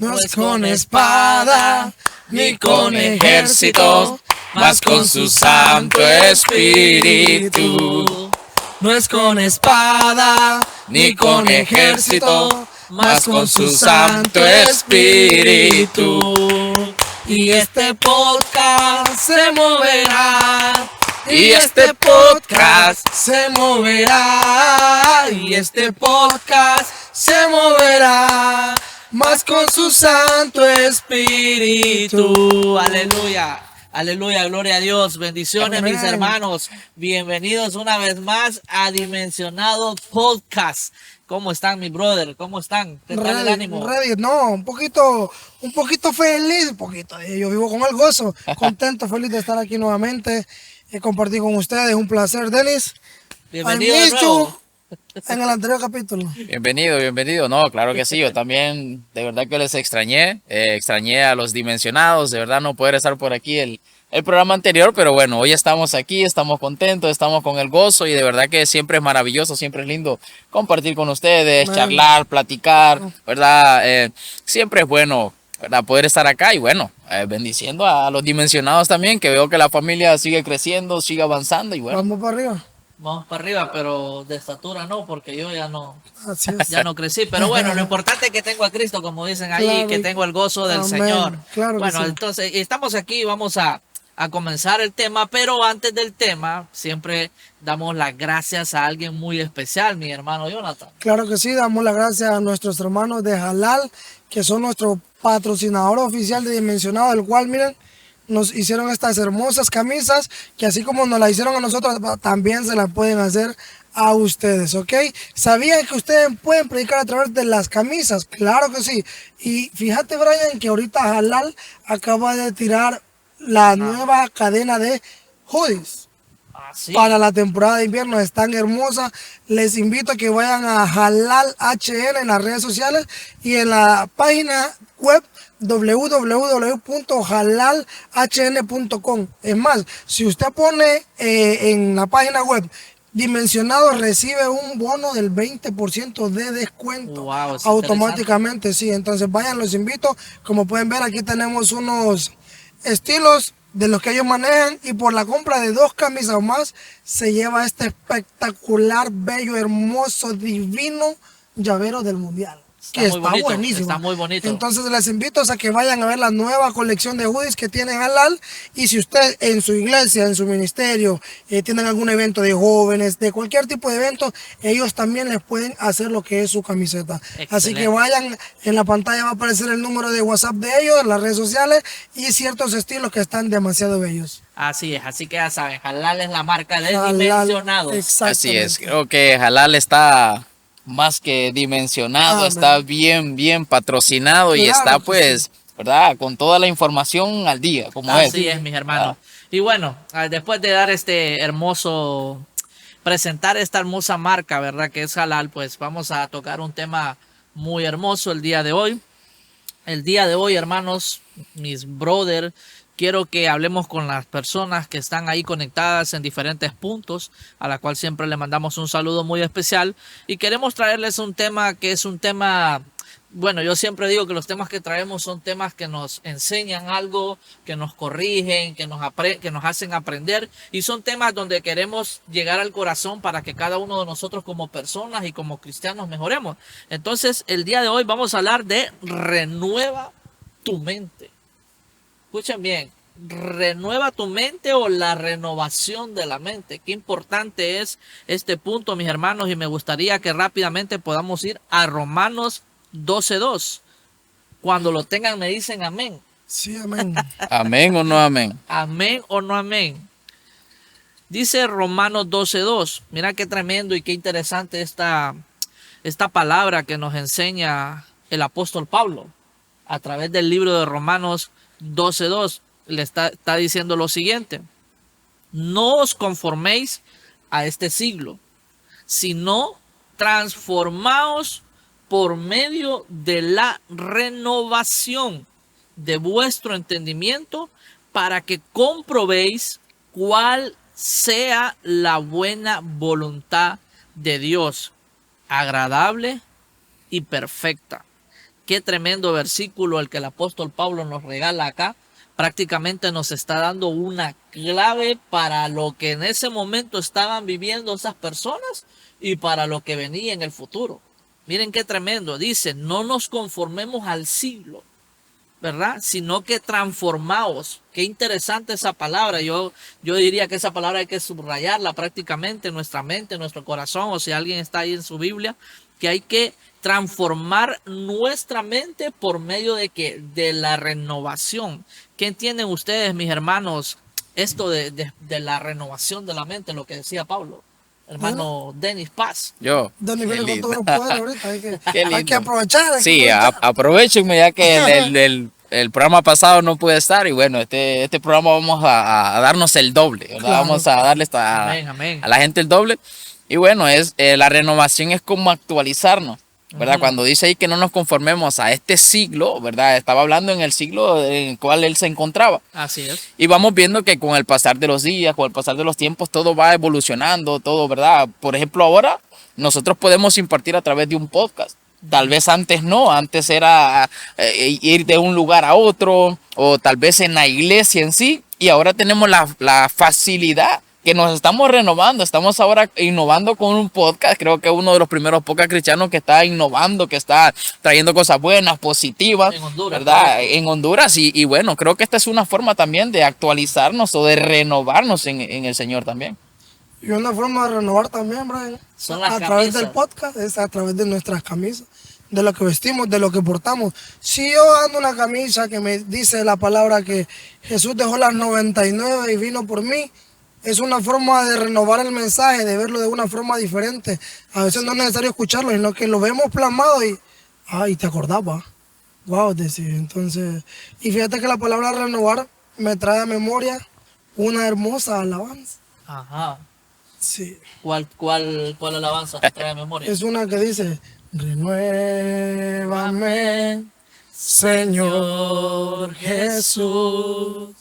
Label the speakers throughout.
Speaker 1: No es con espada ni con ejército, mas con su Santo Espíritu. No es con espada ni con ejército, mas con su Santo Espíritu. Y este podcast se moverá. Y este podcast se moverá. Y este podcast se moverá. Más con su Santo Espíritu.
Speaker 2: Aleluya. Aleluya, gloria a Dios. Bendiciones,
Speaker 1: Amén.
Speaker 2: mis hermanos. Bienvenidos una vez más a Dimensionado Podcast. ¿Cómo están, mi brother? ¿Cómo están? ¿Qué tal el ánimo?
Speaker 1: No, un poquito feliz, yo vivo con el gozo, contento, feliz de estar aquí nuevamente, compartir con ustedes, un placer, Denis.
Speaker 2: Bienvenido
Speaker 1: I
Speaker 2: de
Speaker 1: missed
Speaker 2: nuevo.
Speaker 1: you en el anterior capítulo.
Speaker 3: Bienvenido. No, claro que sí. Yo también, de verdad que les extrañé. Extrañé a los dimensionados. De verdad no poder estar por aquí el programa anterior. Pero bueno, hoy estamos aquí, estamos contentos, estamos con el gozo. Y de verdad que siempre es maravilloso, siempre es lindo compartir con ustedes, charlar, platicar, ¿verdad? Siempre es bueno, ¿verdad? Poder estar acá y bueno, bendiciendo a los dimensionados también. Que veo que la familia sigue creciendo, sigue avanzando y bueno.
Speaker 1: Vamos para arriba.
Speaker 2: Vamos para arriba, pero de estatura no, porque yo ya no crecí. Pero bueno, lo importante es que tengo a Cristo, como dicen ahí,
Speaker 1: Claro.
Speaker 2: que tengo el gozo del
Speaker 1: Amén.
Speaker 2: Señor.
Speaker 1: Claro que
Speaker 2: Bueno,
Speaker 1: sí.
Speaker 2: entonces estamos aquí, vamos a comenzar el tema, pero antes del tema, siempre damos las gracias a alguien muy especial, mi hermano Jonathan.
Speaker 1: Claro que sí, damos las gracias a nuestros hermanos de Halal, que son nuestro patrocinador oficial de Dimensionado, del cual, miren, nos hicieron estas hermosas camisas, que así como nos las hicieron a nosotros, también se las pueden hacer a ustedes, ¿ok? ¿Sabían que ustedes pueden predicar a través de las camisas? Claro que sí. Y fíjate, Brian, que ahorita Halal acaba de tirar la nueva cadena de hoodies.
Speaker 2: Así.
Speaker 1: Para la temporada de invierno, están hermosas. Les invito a que vayan a Halal HN en las redes sociales y en la página web www.halalhn.com. Es más, si usted pone en la página web Dimensionado, recibe un bono del 20% de descuento.
Speaker 2: Wow, es
Speaker 1: automáticamente. Sí, entonces vayan, los invito. Como pueden ver, aquí tenemos unos estilos de los que ellos manejan, y por la compra de 2 camisas o más se lleva este espectacular, bello, hermoso, divino llavero del mundial, que
Speaker 2: muy
Speaker 1: está
Speaker 2: bonito,
Speaker 1: buenísimo.
Speaker 2: está muy bonito.
Speaker 1: Entonces les invito a que vayan a ver la nueva colección de hoodies que tienen Halal. Y si usted en su iglesia, en su ministerio, tienen algún evento de jóvenes, de cualquier tipo de evento, ellos también les pueden hacer lo que es su camiseta.
Speaker 2: Excelente.
Speaker 1: Así que vayan, en la pantalla va a aparecer el número de WhatsApp de ellos, en las redes sociales, y ciertos estilos que están demasiado bellos.
Speaker 2: Así es, así que ya saben, Halal es la marca de
Speaker 1: Halal,
Speaker 2: Dimensionados.
Speaker 3: Así es.
Speaker 1: exactamente.
Speaker 3: Creo que Halal está más que dimensionado,
Speaker 1: Amén.
Speaker 3: está bien patrocinado y
Speaker 1: Claro
Speaker 3: está
Speaker 1: que
Speaker 3: pues, ¿verdad? Con toda la información al día, como
Speaker 2: Así
Speaker 3: es.
Speaker 2: es, mis hermanos. Y bueno, después de dar presentar esta hermosa marca, ¿verdad? Que es Halal, pues vamos a tocar un tema muy hermoso el día de hoy. El día de hoy, hermanos, mis brothers, quiero que hablemos con las personas que están ahí conectadas en diferentes puntos, a la cual siempre le mandamos un saludo muy especial. Y queremos traerles un tema que es un tema, bueno, yo siempre digo que los temas que traemos son temas que nos enseñan algo, que nos corrigen, que nos hacen aprender. Y son temas donde queremos llegar al corazón para que cada uno de nosotros como personas y como cristianos mejoremos. Entonces, el día de hoy vamos a hablar de renueva tu mente. Escuchen bien, renueva tu mente o la renovación de la mente. Qué importante es este punto, mis hermanos, y me gustaría que rápidamente podamos ir a Romanos 12:2. Cuando lo tengan me dicen amén.
Speaker 1: Sí, amén.
Speaker 3: Amén o no amén.
Speaker 2: Amén o no amén. Dice Romanos 12:2. Mira qué tremendo y qué interesante esta palabra que nos enseña el apóstol Pablo a través del libro de Romanos 12:2. Le está diciendo lo siguiente: no os conforméis a este siglo, sino transformaos por medio de la renovación de vuestro entendimiento, para que comprobéis cuál sea la buena voluntad de Dios, agradable y perfecta. qué tremendo versículo el que el apóstol Pablo nos regala acá. Prácticamente nos está dando una clave para lo que en ese momento estaban viviendo esas personas y para lo que venía en el futuro. Miren qué tremendo. Dice, no nos conformemos al siglo, ¿verdad? Sino que transformaos. Qué interesante esa palabra. Yo diría que esa palabra hay que subrayarla prácticamente en nuestra mente, en nuestro corazón, o si alguien está ahí en su Biblia, que hay que transformar nuestra mente por medio de la renovación. ¿Qué entienden ustedes, mis hermanos, esto de la renovación de la mente, lo que decía Pablo? Hermano Denis Paz.
Speaker 3: Yo.
Speaker 1: Donde
Speaker 3: Qué
Speaker 1: viene con
Speaker 3: lindo.
Speaker 1: todo el poder ahorita,
Speaker 3: Qué
Speaker 1: hay que
Speaker 3: lindo.
Speaker 1: aprovechar. Hay que
Speaker 3: Sí,
Speaker 1: aprovechar.
Speaker 3: aprovechenme ya que el programa pasado no pude estar y bueno, este programa vamos a darnos el doble, ¿verdad?
Speaker 1: Claro.
Speaker 3: Vamos a darle
Speaker 2: Amén, amén.
Speaker 3: a la gente el doble. Y bueno, la renovación es como actualizarnos, ¿verdad?
Speaker 2: Ujú.
Speaker 3: Cuando dice ahí que no nos conformemos a este siglo, ¿verdad? Estaba hablando en el siglo en el cual él se encontraba.
Speaker 2: Así es.
Speaker 3: Y vamos viendo que con el pasar de los días, con el pasar de los tiempos, todo va evolucionando, todo, ¿verdad? Por ejemplo, ahora nosotros podemos impartir a través de un podcast. Tal vez antes no, antes era ir de un lugar a otro o tal vez en la iglesia en sí. Y ahora tenemos la facilidad que nos estamos renovando. Estamos ahora innovando con un podcast. Creo que es uno de los primeros podcasts cristianos que está innovando, que está trayendo cosas buenas, positivas,
Speaker 2: En Honduras,
Speaker 3: ¿verdad?
Speaker 2: correcto.
Speaker 3: En Honduras. Y bueno, creo que esta es una forma también de actualizarnos o de renovarnos en el Señor también.
Speaker 1: Y una forma de renovar también, Brian,
Speaker 2: Son las
Speaker 1: a través
Speaker 2: camisas.
Speaker 1: del podcast, es a través de nuestras camisas, de lo que vestimos, de lo que portamos. Si yo ando una camisa que me dice la palabra que Jesús dejó las 99 y vino por mí, es una forma de renovar el mensaje, de verlo de una forma diferente. A veces no es necesario escucharlo, sino que lo vemos plasmado y te acordaba. Wow, decir. Entonces, y fíjate que la palabra renovar me trae a memoria una hermosa alabanza.
Speaker 2: Ajá.
Speaker 1: Sí.
Speaker 2: ¿Cuál alabanza te trae a memoria?
Speaker 1: Es una que dice, renuévame, Señor Jesús,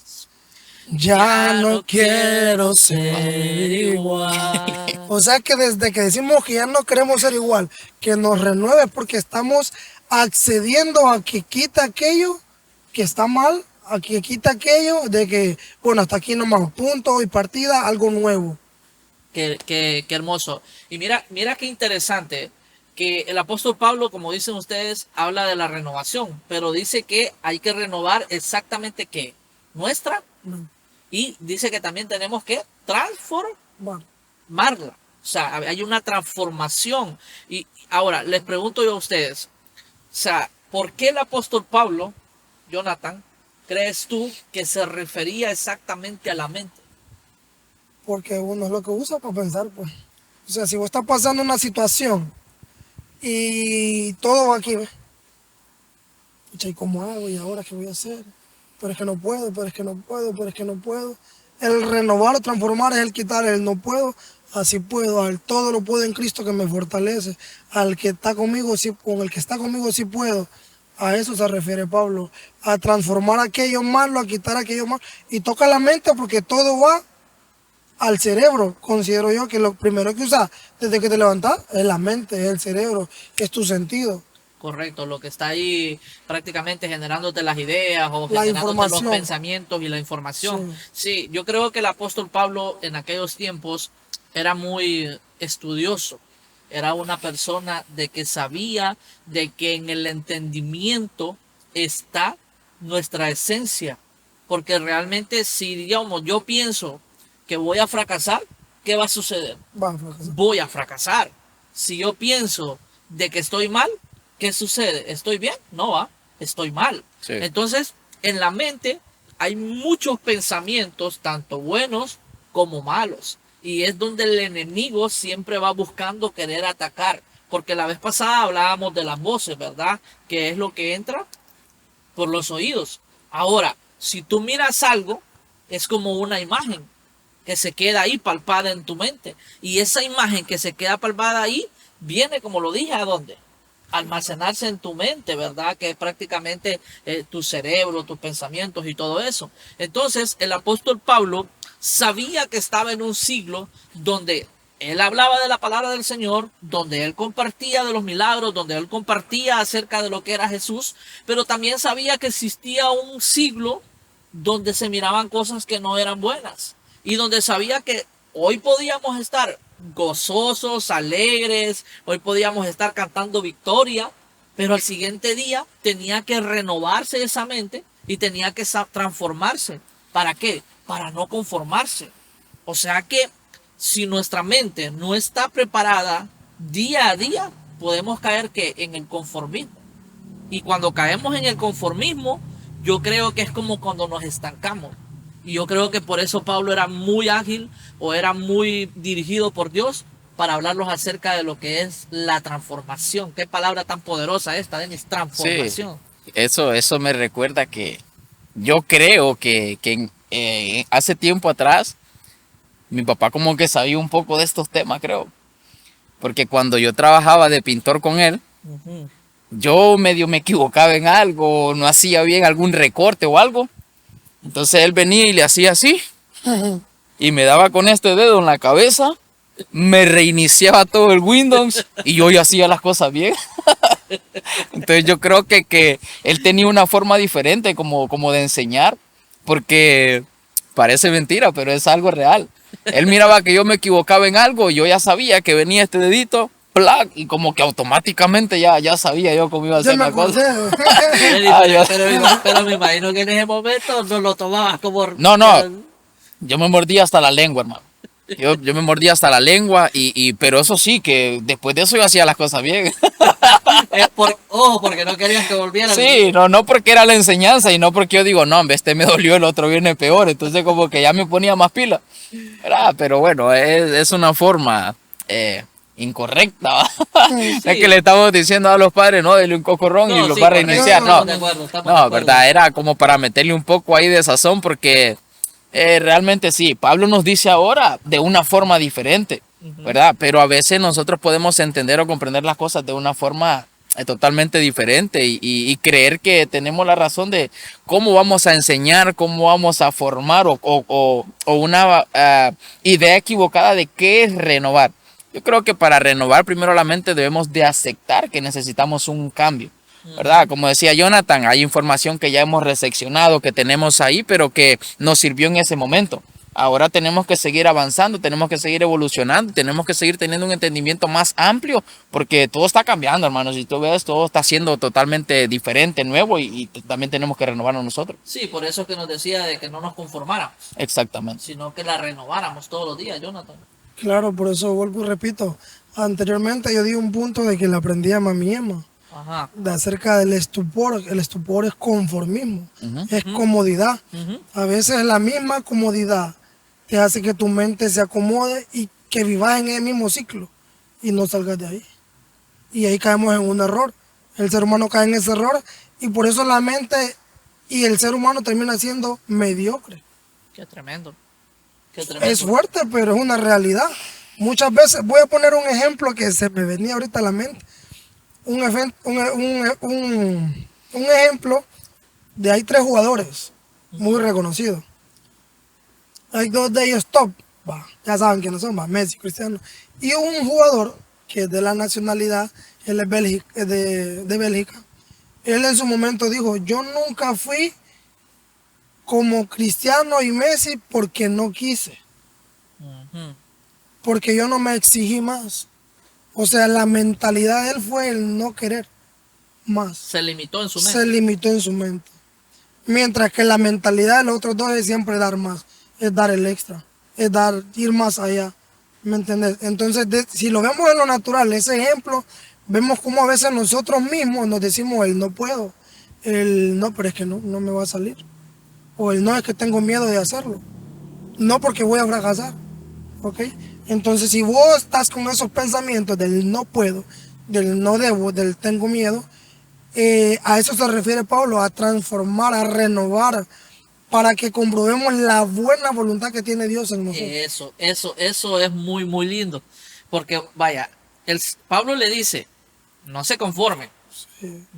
Speaker 1: ya no quiero ser igual. O sea que desde que decimos que ya no queremos ser igual, que nos renueve porque estamos accediendo a que quita aquello que está mal, a que quita aquello de que, bueno, hasta aquí nomás, punto y partida, algo nuevo.
Speaker 2: Qué hermoso. Y mira qué interesante que el apóstol Pablo, como dicen ustedes, habla de la renovación, pero dice que hay que renovar exactamente qué, nuestra, y dice que también tenemos que
Speaker 1: Bueno,
Speaker 2: transformarla. O sea, hay una transformación. Y ahora les pregunto yo a ustedes, o sea, ¿por qué el apóstol Pablo, Jonathan, crees tú que se refería exactamente a la mente?
Speaker 1: porque uno es lo que usa para pensar, pues. O sea, si vos estás pasando una situación y todo va aquí, ¿ves? Pucha, ¿y cómo hago? ¿Y ahora qué voy a hacer? Pero es que no puedo, pero es que no puedo, pero es que no puedo. El renovar o transformar es el quitar el no puedo, así puedo. Al todo lo puedo en Cristo que me fortalece. Al que está conmigo, sí, con el que está conmigo sí puedo. A eso se refiere Pablo. A transformar aquello malo, a quitar aquello malo. Y toca la mente porque todo va al cerebro. Considero yo que lo primero que usas desde que te levantas es la mente, es el cerebro, es tu sentido.
Speaker 2: Correcto, lo que está ahí prácticamente generándote las ideas o
Speaker 1: La
Speaker 2: generándote los
Speaker 1: información.
Speaker 2: pensamientos y la información. Sí, yo creo que el apóstol Pablo en aquellos tiempos era muy estudioso. Era una persona de que sabía de que en el entendimiento está nuestra esencia. Porque realmente si, digamos, yo pienso que voy a fracasar, ¿qué va a suceder?
Speaker 1: Va a fracasar.
Speaker 2: Voy a fracasar. Si yo pienso de que estoy mal, ¿qué sucede? ¿Estoy bien? No va, estoy mal.
Speaker 3: Sí.
Speaker 2: Entonces, en la mente hay muchos pensamientos, tanto buenos como malos. Y es donde el enemigo siempre va buscando querer atacar. Porque la vez pasada hablábamos de las voces, ¿verdad? Que es lo que entra por los oídos. Ahora, si tú miras algo, es como una imagen que se queda ahí palpada en tu mente. Y esa imagen que se queda palpada ahí, viene, como lo dije, ¿a dónde? Almacenarse en tu mente, ¿verdad? Que es prácticamente tu cerebro, tus pensamientos y todo eso. Entonces, el apóstol Pablo sabía que estaba en un siglo donde él hablaba de la palabra del Señor, donde él compartía de los milagros, donde él compartía acerca de lo que era Jesús, pero también sabía que existía un siglo donde se miraban cosas que no eran buenas y donde sabía que hoy podíamos estar gozosos, alegres, hoy podíamos estar cantando victoria, pero al siguiente día tenía que renovarse esa mente y tenía que transformarse. ¿Para qué? Para no conformarse. O sea que si nuestra mente no está preparada día a día, podemos caer que en el conformismo. Y cuando caemos en el conformismo, yo creo que es como cuando nos estancamos. Y yo creo que por eso Pablo era muy ágil o era muy dirigido por Dios para hablarlos acerca de lo que es la transformación. Qué palabra tan poderosa esta, Denis, transformación.
Speaker 3: Sí, eso me recuerda que yo creo que hace tiempo atrás mi papá como que sabía un poco de estos temas, creo. Porque cuando yo trabajaba de pintor con él, yo medio me equivocaba en algo, no hacía bien algún recorte o algo. Entonces él venía y le hacía así y me daba con este dedo en la cabeza, me reiniciaba todo el Windows y yo ya hacía las cosas bien. Entonces yo creo que él tenía una forma diferente como de enseñar, porque parece mentira, pero es algo real. Él miraba que yo me equivocaba en algo y yo ya sabía que venía este dedito, ¡plac! Y como que automáticamente ya sabía yo cómo iba a hacer la cosa.
Speaker 2: Pero me imagino que en ese momento no lo tomabas como...
Speaker 3: No, yo me mordía hasta la lengua, hermano. Yo me mordía hasta la lengua, pero eso sí, que después de eso yo hacía las cosas bien.
Speaker 2: Porque no querías que volvieran.
Speaker 3: Sí, no porque era la enseñanza y no porque yo digo, no, este me dolió, el otro viene peor. Entonces como que ya me ponía más pila. Pero bueno, es una forma incorrecta. ¿Va? Sí. Es que le estamos diciendo a los padres, no, dele un cocorrón y los va a reiniciar. No, verdad, era como para meterle un poco ahí de sazón porque... realmente sí, Pablo nos dice ahora de una forma diferente, ¿verdad? Pero a veces nosotros podemos entender o comprender las cosas de una forma totalmente diferente y creer que tenemos la razón de cómo vamos a enseñar, cómo vamos a formar o una idea equivocada de qué es renovar. Yo creo que para renovar primero la mente debemos de aceptar que necesitamos un cambio. ¿Verdad? Como decía Jonathan, hay información que ya hemos reseccionado, que tenemos ahí, pero que nos sirvió en ese momento. Ahora tenemos que seguir avanzando, tenemos que seguir evolucionando, tenemos que seguir teniendo un entendimiento más amplio, porque todo está cambiando, hermanos. Si tú ves, todo está siendo totalmente diferente, nuevo, y también tenemos que renovarnos nosotros.
Speaker 2: Sí, por eso es que nos decía de que no nos conformáramos.
Speaker 3: Exactamente.
Speaker 2: Sino que la renováramos todos los días, Jonathan.
Speaker 1: Claro, por eso vuelvo y repito. Anteriormente yo di un punto de que le aprendí a Mami Emma.
Speaker 2: Ajá.
Speaker 1: De acerca del estupor. El estupor es conformismo, es comodidad. A veces la misma comodidad te hace que tu mente se acomode y que vivas en el mismo ciclo y no salgas de ahí. Y ahí caemos en un error. El ser humano cae en ese error y por eso la mente y el ser humano termina siendo mediocre.
Speaker 2: Qué tremendo.
Speaker 1: Es fuerte, pero es una realidad. Muchas veces, voy a poner un ejemplo que se me venía ahorita a la mente. Un ejemplo de hay 3 jugadores muy reconocidos. Hay 2 de ellos top, ya saben quiénes son, Messi, Cristiano. Y un jugador que es de la nacionalidad, él es de Bélgica. Él en su momento dijo, yo nunca fui como Cristiano y Messi porque no quise. Porque yo no me exigí más. O sea, la mentalidad de él fue el no querer más.
Speaker 2: Se limitó en su mente.
Speaker 1: Se limitó en su mente. Mientras que la mentalidad de los otros 2 es siempre dar más. Es dar el extra. Es ir más allá. ¿Me entiendes? Entonces, si lo vemos en lo natural, ese ejemplo, vemos cómo a veces nosotros mismos nos decimos el no puedo. El no, pero es que no me va a salir. O el no, es que tengo miedo de hacerlo. No porque voy a fracasar. ¿Ok? Entonces, si vos estás con esos pensamientos del no puedo, del no debo, del tengo miedo, a eso se refiere Pablo, a transformar, a renovar, para que comprobemos la buena voluntad que tiene Dios en nosotros.
Speaker 2: Eso es muy, muy lindo. Porque, vaya, Pablo le dice, no se conformen,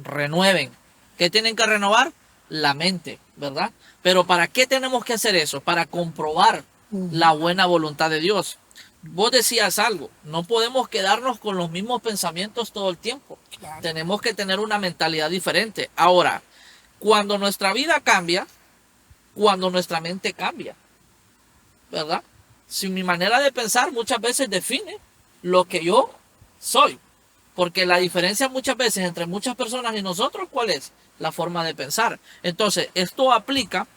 Speaker 2: renueven. ¿Qué tienen que renovar? La mente, ¿verdad? Pero ¿para qué tenemos que hacer eso? Para comprobar la buena voluntad de Dios. vos decías algo, no podemos quedarnos con los mismos pensamientos todo el tiempo.
Speaker 1: Claro.
Speaker 2: Tenemos que tener una mentalidad diferente. Ahora, cuando nuestra vida cambia, cuando nuestra mente cambia, ¿verdad? Si mi manera de pensar muchas veces define lo que yo soy. Porque la diferencia muchas veces entre muchas personas y nosotros, ¿cuál es? La forma de pensar. Entonces, esto aplica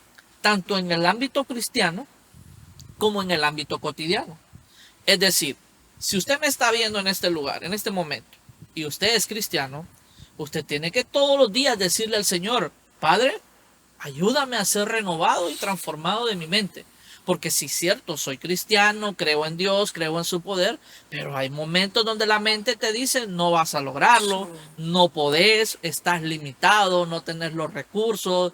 Speaker 2: tanto en el ámbito cristiano como en el ámbito cotidiano. Es decir, si usted me está viendo en este lugar, en este momento, y usted es cristiano, usted tiene que todos los días decirle al Señor, Padre, ayúdame a ser renovado y transformado de mi mente. Porque sí, cierto, soy cristiano, creo en Dios, creo en su poder, pero hay momentos donde la mente te dice no vas a lograrlo, no podés, estás limitado, no tenés los recursos,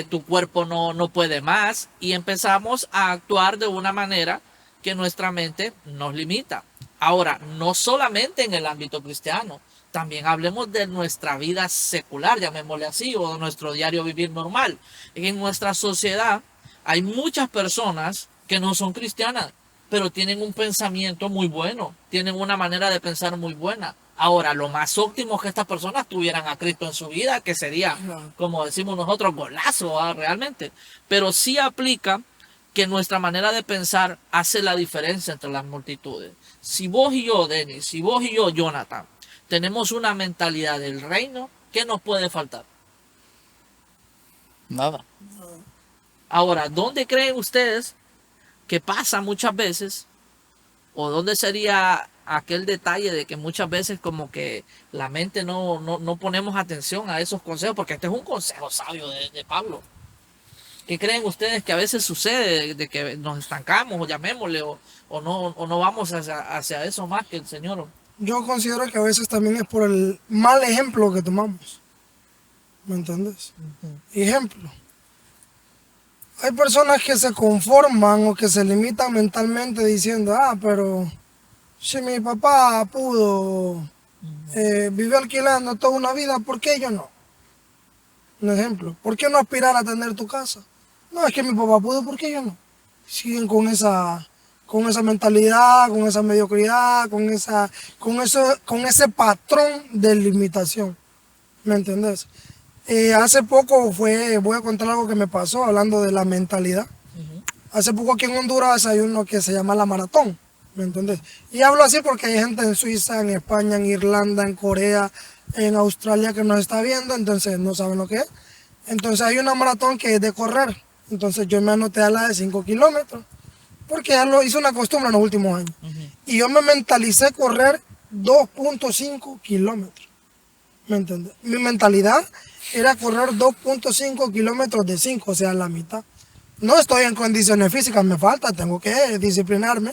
Speaker 2: tu cuerpo no puede más, y empezamos a actuar de una manera que nuestra mente nos limita. Ahora, no solamente en el ámbito cristiano, también hablemos de nuestra vida secular, llamémosle así, o de nuestro diario vivir normal. En nuestra sociedad hay muchas personas que no son cristianas, pero tienen un pensamiento muy bueno, tienen una manera de pensar muy buena. Ahora, lo más óptimo es que estas personas tuvieran a Cristo en su vida, que sería, como decimos nosotros, golazo, ¿verdad? Realmente. Pero sí aplica que nuestra manera de pensar hace la diferencia entre las multitudes. Si vos y yo, Denis, si vos y yo, Jonathan, tenemos una mentalidad del reino, ¿qué nos puede faltar?
Speaker 3: Nada.
Speaker 2: Ahora, ¿dónde creen ustedes que pasa muchas veces? ¿O dónde sería aquel detalle de que muchas veces como que la mente no ponemos atención a esos consejos? Porque este es un consejo sabio de Pablo. ¿Qué creen ustedes que a veces sucede de que nos estancamos o llamémosle o no vamos hacia eso más que el Señor?
Speaker 1: Yo considero que a veces también es por el mal ejemplo que tomamos. ¿Me entiendes? Ejemplo. Hay personas que se conforman o que se limitan mentalmente diciendo, pero si mi papá pudo vivir alquilando toda una vida, ¿por qué yo no? Un ejemplo. ¿Por qué no aspirar a tener tu casa? No, es que mi papá pudo, ¿por qué yo no? Siguen con esa mentalidad, con esa mediocridad, con ese patrón de limitación. ¿Me entendés? Hace poco voy a contar algo que me pasó hablando de la mentalidad. Hace poco aquí en Honduras hay uno que se llama la maratón, ¿me entiendes? Y hablo así porque hay gente en Suiza, en España, en Irlanda, en Corea, en Australia que nos está viendo, entonces no saben lo que es. Entonces hay una maratón que es de correr. Entonces yo me anoté a la de 5 kilómetros, porque ya lo hice una costumbre en los últimos años. Y yo me mentalicé correr 2.5 kilómetros. ¿Me entiendes? Mi mentalidad era correr 2.5 kilómetros de 5, o sea, la mitad. No estoy en condiciones físicas, me falta, tengo que disciplinarme.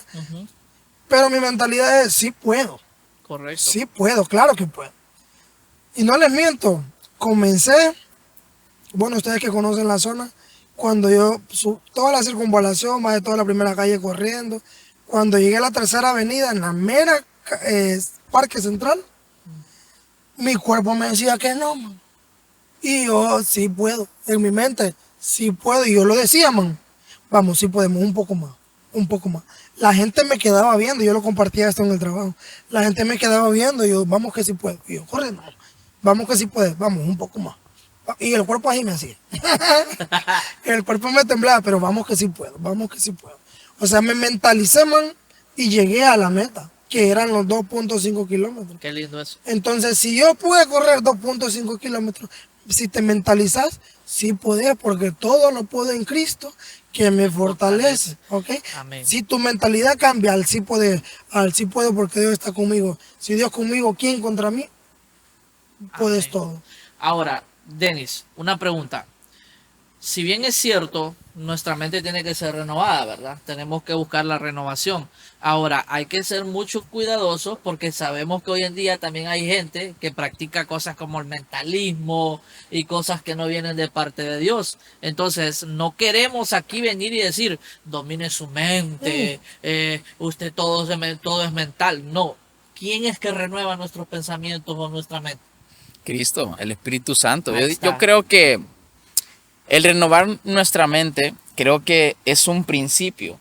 Speaker 1: Pero mi mentalidad es, sí puedo.
Speaker 2: Correcto.
Speaker 1: Sí puedo, claro que puedo. Y no les miento, comencé, bueno, ustedes que conocen la zona, cuando yo, toda la circunvalación, bajé toda la primera calle corriendo. Cuando llegué a la tercera avenida, en la mera Parque Central, mi cuerpo me decía que no, man. Y yo, sí puedo, en mi mente, sí puedo. Y yo lo decía, man, vamos, sí podemos, un poco más, un poco más. La gente me quedaba viendo, yo lo compartía esto en el trabajo. La gente me quedaba viendo, y yo, vamos que sí puedo. Y yo, corre, no, vamos que sí puedes, vamos, un poco más. Y el cuerpo así me hacía. El cuerpo me temblaba, pero vamos que sí puedo, vamos que sí puedo. O sea, me mentalicé, man, y llegué a la meta, que eran los 2.5 kilómetros.
Speaker 2: Qué lindo eso.
Speaker 1: Entonces, si yo pude correr 2.5 kilómetros, si te mentalizas, sí podés, porque todo lo puedo en Cristo, que me fortalece, ¿ok?
Speaker 2: Amén.
Speaker 1: Si tu mentalidad cambia al sí puedo porque Dios está conmigo. Si Dios conmigo, ¿quién contra mí? Puedes
Speaker 2: Amén.
Speaker 1: todo.
Speaker 2: Ahora, Denis, una pregunta. Si bien es cierto, nuestra mente tiene que ser renovada, ¿verdad? Tenemos que buscar la renovación. Ahora, hay que ser mucho cuidadosos porque sabemos que hoy en día también hay gente que practica cosas como el mentalismo y cosas que no vienen de parte de Dios. Entonces, no queremos aquí venir y decir, domine su mente, usted todo es mental. No. ¿Quién es que renueva nuestros pensamientos o nuestra mente?
Speaker 3: Cristo, el Espíritu Santo.
Speaker 2: Ahí está.
Speaker 3: Yo creo que el renovar nuestra mente, creo que es un principio.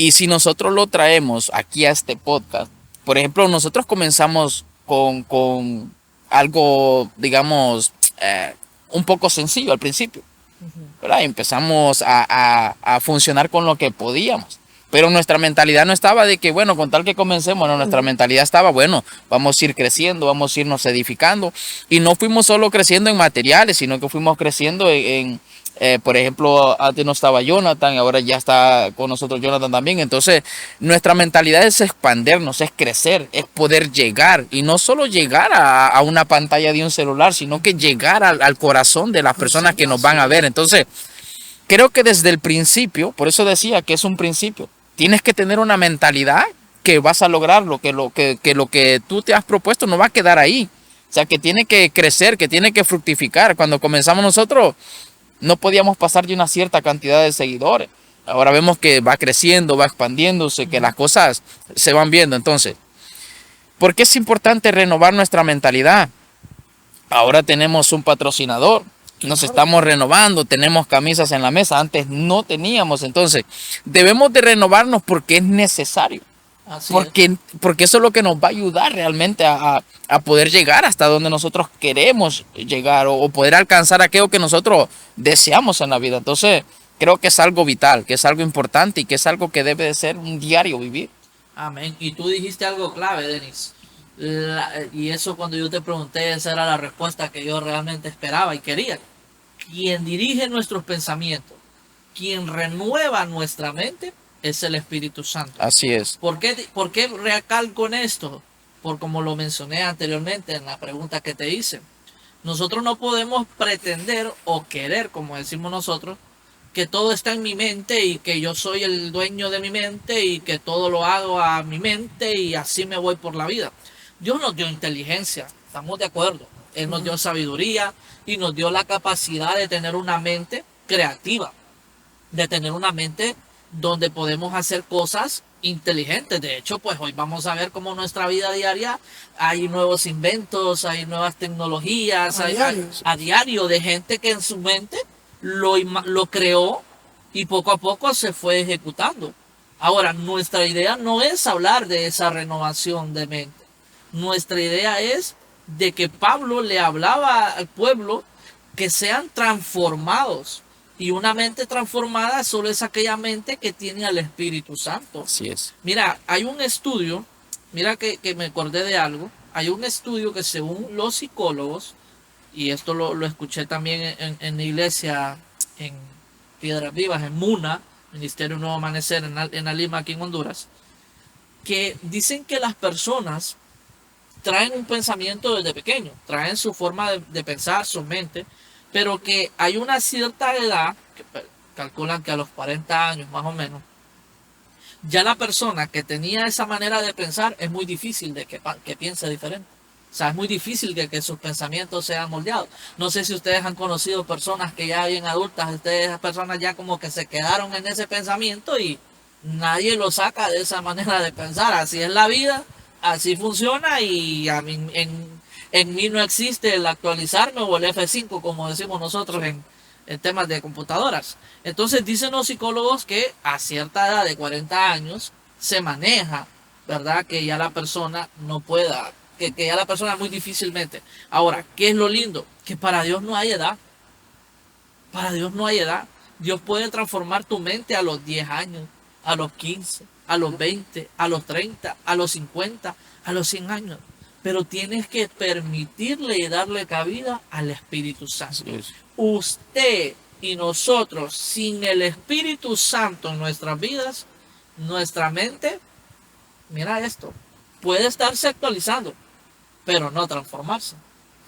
Speaker 3: Y si nosotros lo traemos aquí a este podcast, por ejemplo, nosotros comenzamos con algo, digamos, un poco sencillo al principio, ¿verdad? Empezamos a funcionar con lo que podíamos. Pero nuestra mentalidad no estaba de que, bueno, con tal que comencemos, no, nuestra mentalidad estaba, bueno, vamos a ir creciendo, vamos a irnos edificando. Y no fuimos solo creciendo en materiales, sino que fuimos creciendo por ejemplo, antes no estaba Jonathan, ahora ya está con nosotros Jonathan también. Entonces, nuestra mentalidad es expandernos, es crecer, es poder llegar. Y no solo llegar a una pantalla de un celular, sino que llegar al corazón de las personas que nos van a ver. Entonces, creo que desde el principio, por eso decía que es un principio, tienes que tener una mentalidad que vas a lograr lo que tú te has propuesto no va a quedar ahí. O sea, que tiene que crecer, que tiene que fructificar. Cuando comenzamos nosotros, no podíamos pasar de una cierta cantidad de seguidores. Ahora vemos que va creciendo, va expandiéndose, que las cosas se van viendo. Entonces, ¿por qué es importante renovar nuestra mentalidad? Ahora tenemos un patrocinador, nos estamos renovando, tenemos camisas en la mesa, antes no teníamos. Entonces, debemos de renovarnos porque es necesario. Porque eso es lo que nos va a ayudar realmente a poder llegar hasta donde nosotros queremos llegar o poder alcanzar aquello que nosotros deseamos en la vida. Entonces, creo que es algo vital, que es algo importante y que es algo que debe de ser un diario vivir.
Speaker 2: Amén. Y tú dijiste algo clave, Denis. Y eso cuando yo te pregunté, esa era la respuesta que yo realmente esperaba y quería. Quien dirige nuestros pensamientos, quien renueva nuestra mente, es el Espíritu Santo.
Speaker 3: Así es.
Speaker 2: ¿Por qué recalco en esto? Por como lo mencioné anteriormente en la pregunta que te hice. Nosotros no podemos pretender o querer, como decimos nosotros, que todo está en mi mente y que yo soy el dueño de mi mente y que todo lo hago a mi mente y así me voy por la vida. Dios nos dio inteligencia, estamos de acuerdo. Él nos dio sabiduría y nos dio la capacidad de tener una mente creativa, de tener una mente donde podemos hacer cosas inteligentes. De hecho, pues hoy vamos a ver cómo nuestra vida diaria hay nuevos inventos, hay nuevas tecnologías, a diario de gente que en su mente lo creó y poco a poco se fue ejecutando. Ahora, nuestra idea no es hablar de esa renovación de mente. Nuestra idea es de que Pablo le hablaba al pueblo que sean transformados. Y una mente transformada solo es aquella mente que tiene al Espíritu Santo.
Speaker 3: Así es.
Speaker 2: Mira, hay un estudio, mira que me acordé de algo. Hay un estudio que según los psicólogos, y esto lo escuché también en la iglesia, en Piedras Vivas, en Muna, Ministerio Nuevo Amanecer, en la Lima, aquí en Honduras, que dicen que las personas traen un pensamiento desde pequeño, traen su forma de pensar, su mente, pero que hay una cierta edad, que calculan que a los 40 años más o menos, ya la persona que tenía esa manera de pensar es muy difícil de que piense diferente. O sea, es muy difícil que sus pensamientos sean moldeados. No sé si ustedes han conocido personas que ya bien adultas, esas personas ya como que se quedaron en ese pensamiento y nadie lo saca de esa manera de pensar. Así es la vida, así funciona y a mí, en mí no existe el actualizarme o el F5, como decimos nosotros en temas de computadoras. Entonces dicen los psicólogos que a cierta edad de 40 años se maneja, ¿verdad? Que ya la persona no pueda, que ya la persona muy difícilmente. Ahora, ¿qué es lo lindo? Que para Dios no hay edad. Para Dios no hay edad. Dios puede transformar tu mente a los 10 años, a los 15, a los 20, a los 30, a los 50, a los 100 años. Pero tienes que permitirle y darle cabida al Espíritu Santo. Usted y nosotros, sin el Espíritu Santo en nuestras vidas, nuestra mente, mira esto, puede estarse actualizando, pero no transformarse.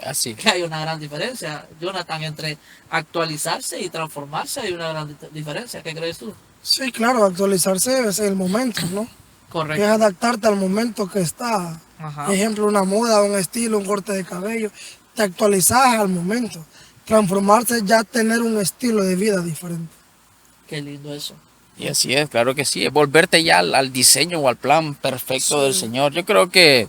Speaker 3: Así.
Speaker 2: Que hay una gran diferencia, Jonathan, entre actualizarse y transformarse. Hay una gran diferencia. ¿Qué crees tú?
Speaker 1: Sí, claro, actualizarse es el momento, ¿no?
Speaker 2: Correcto.
Speaker 1: Que es adaptarte al momento que está.
Speaker 2: Ajá.
Speaker 1: Ejemplo, una moda, un estilo, un corte de cabello. Te actualizas al momento. Transformarse es ya tener un estilo de vida diferente.
Speaker 2: Qué lindo eso.
Speaker 3: Y así es, claro que sí. Es volverte ya al diseño o al plan perfecto del Señor. Yo creo que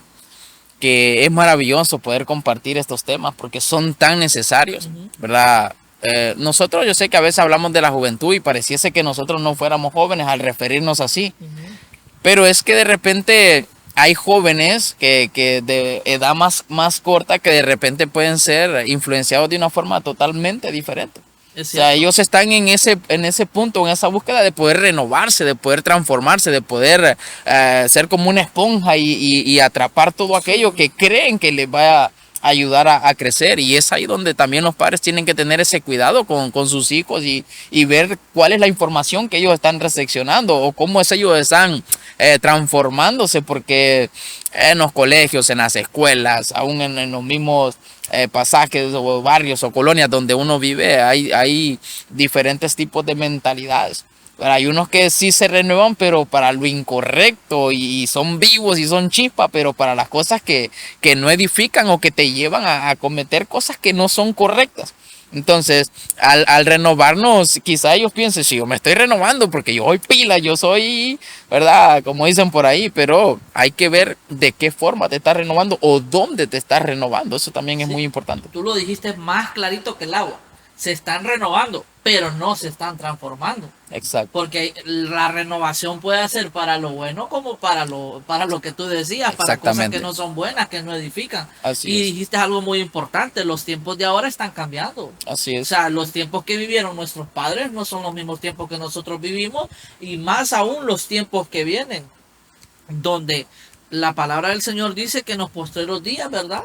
Speaker 3: es maravilloso poder compartir estos temas porque son tan necesarios, ¿verdad? nosotros, yo sé que a veces hablamos de la juventud y pareciese que nosotros no fuéramos jóvenes al referirnos así, pero es que de repente hay jóvenes que de edad más corta que de repente pueden ser influenciados de una forma totalmente diferente.
Speaker 2: Es
Speaker 3: O sea,
Speaker 2: cierto.
Speaker 3: ellos están en ese punto, en esa búsqueda de poder renovarse, de poder transformarse, de poder ser como una esponja y atrapar todo aquello que creen que les va a ayudar a crecer. Y es ahí donde también los padres tienen que tener ese cuidado con sus hijos y ver cuál es la información que ellos están recepcionando o cómo es ellos están transformándose, porque en los colegios, en las escuelas, aún en los mismos pasajes o barrios o colonias donde uno vive, hay diferentes tipos de mentalidades. Pero hay unos que sí se renuevan, pero para lo incorrecto y son vivos y son chispas, pero para las cosas que no edifican o que te llevan a cometer cosas que no son correctas. Entonces, al renovarnos, quizá ellos piensen, si yo me estoy renovando porque yo soy pila, yo soy, ¿verdad? Como dicen por ahí, pero hay que ver de qué forma te estás renovando o dónde te estás renovando. Eso también es
Speaker 2: Sí,
Speaker 3: muy importante.
Speaker 2: tú lo dijiste más clarito que el agua. Se están renovando, pero no se están transformando.
Speaker 3: Exacto.
Speaker 2: Porque la renovación puede ser para lo bueno como para lo que tú decías, para cosas
Speaker 3: Exactamente.
Speaker 2: que no son buenas, que no edifican.
Speaker 3: Así
Speaker 2: Y
Speaker 3: es.
Speaker 2: dijiste algo muy importante, los tiempos de ahora están cambiando.
Speaker 3: Así
Speaker 2: O
Speaker 3: es.
Speaker 2: sea, los tiempos que vivieron nuestros padres no son los mismos tiempos que nosotros vivimos y más aún los tiempos que vienen, donde la palabra del Señor dice que en los postreros días, ¿verdad?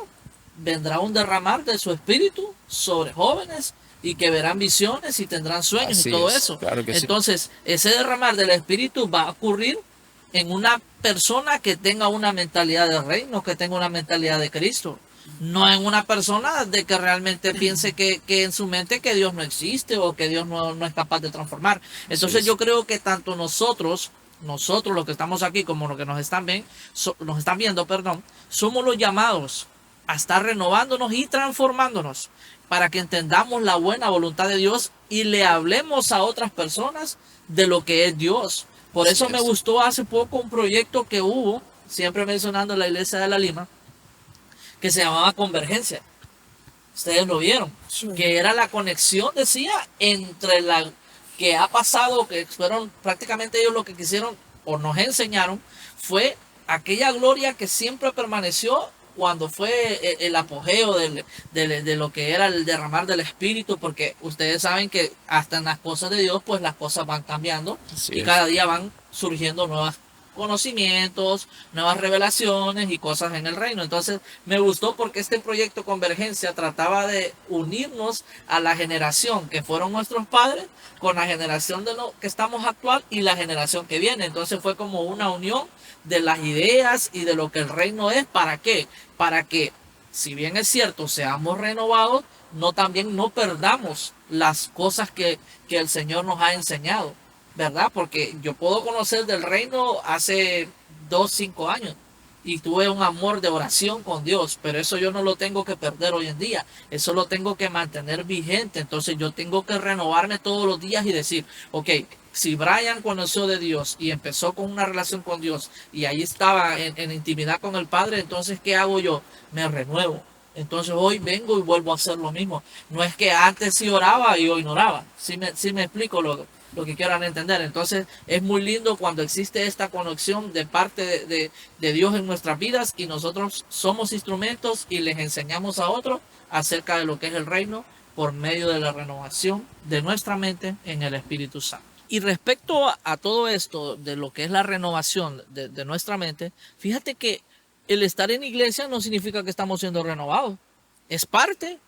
Speaker 2: Vendrá un derramar de su espíritu sobre jóvenes y que verán visiones y tendrán sueños
Speaker 3: Así
Speaker 2: y todo
Speaker 3: es,
Speaker 2: eso.
Speaker 3: claro que sí.
Speaker 2: Entonces, ese derramar del espíritu va a ocurrir en una persona que tenga una mentalidad de reino, que tenga una mentalidad de Cristo. No en una persona de que realmente piense que en su mente que Dios no existe o que Dios no es capaz de transformar. Entonces
Speaker 3: es.
Speaker 2: yo creo que tanto nosotros los que estamos aquí como los que nos están viendo, perdón, somos los llamados a estar renovándonos y transformándonos para que entendamos la buena voluntad de Dios y le hablemos a otras personas de lo que es Dios. Por eso me gustó hace poco un proyecto que hubo, siempre mencionando la iglesia de La Lima, que se llamaba Convergencia. Ustedes lo vieron,
Speaker 1: Sí.
Speaker 2: que era la conexión, decía, entre la que ha pasado, que fueron prácticamente ellos lo que quisieron o nos enseñaron, fue aquella gloria que siempre permaneció cuando fue el apogeo de lo que era el derramar del Espíritu, porque ustedes saben que hasta en las cosas de Dios, pues las cosas van cambiando
Speaker 3: Así
Speaker 2: y
Speaker 3: es.
Speaker 2: cada día van surgiendo nuevas conocimientos, nuevas revelaciones y cosas en el reino. Entonces me gustó porque este proyecto Convergencia trataba de unirnos a la generación que fueron nuestros padres con la generación de lo que estamos actual y la generación que viene. Entonces fue como una unión de las ideas y de lo que el reino es. ¿Para qué? Para que, si bien es cierto, seamos renovados, no también no perdamos las cosas que el Señor nos ha enseñado. ¿Verdad? Porque yo puedo conocer del reino hace 5 años y tuve un amor de oración con Dios, pero eso yo no lo tengo que perder hoy en día, eso lo tengo que mantener vigente, entonces yo tengo que renovarme todos los días y decir, ok, si Brian conoció de Dios y empezó con una relación con Dios y ahí estaba en intimidad con el Padre, entonces ¿qué hago yo? Me renuevo. Entonces hoy vengo y vuelvo a hacer lo mismo. No es que antes sí oraba y hoy no oraba. Sí me explico lo que quieran entender. Entonces es muy lindo cuando existe esta conexión de parte de Dios en nuestras vidas y nosotros somos instrumentos y les enseñamos a otros acerca de lo que es el reino por medio de la renovación de nuestra mente en el Espíritu Santo. Y respecto a todo esto de lo que es la renovación de nuestra mente, fíjate que el estar en iglesia no significa que estamos siendo renovados. Es parte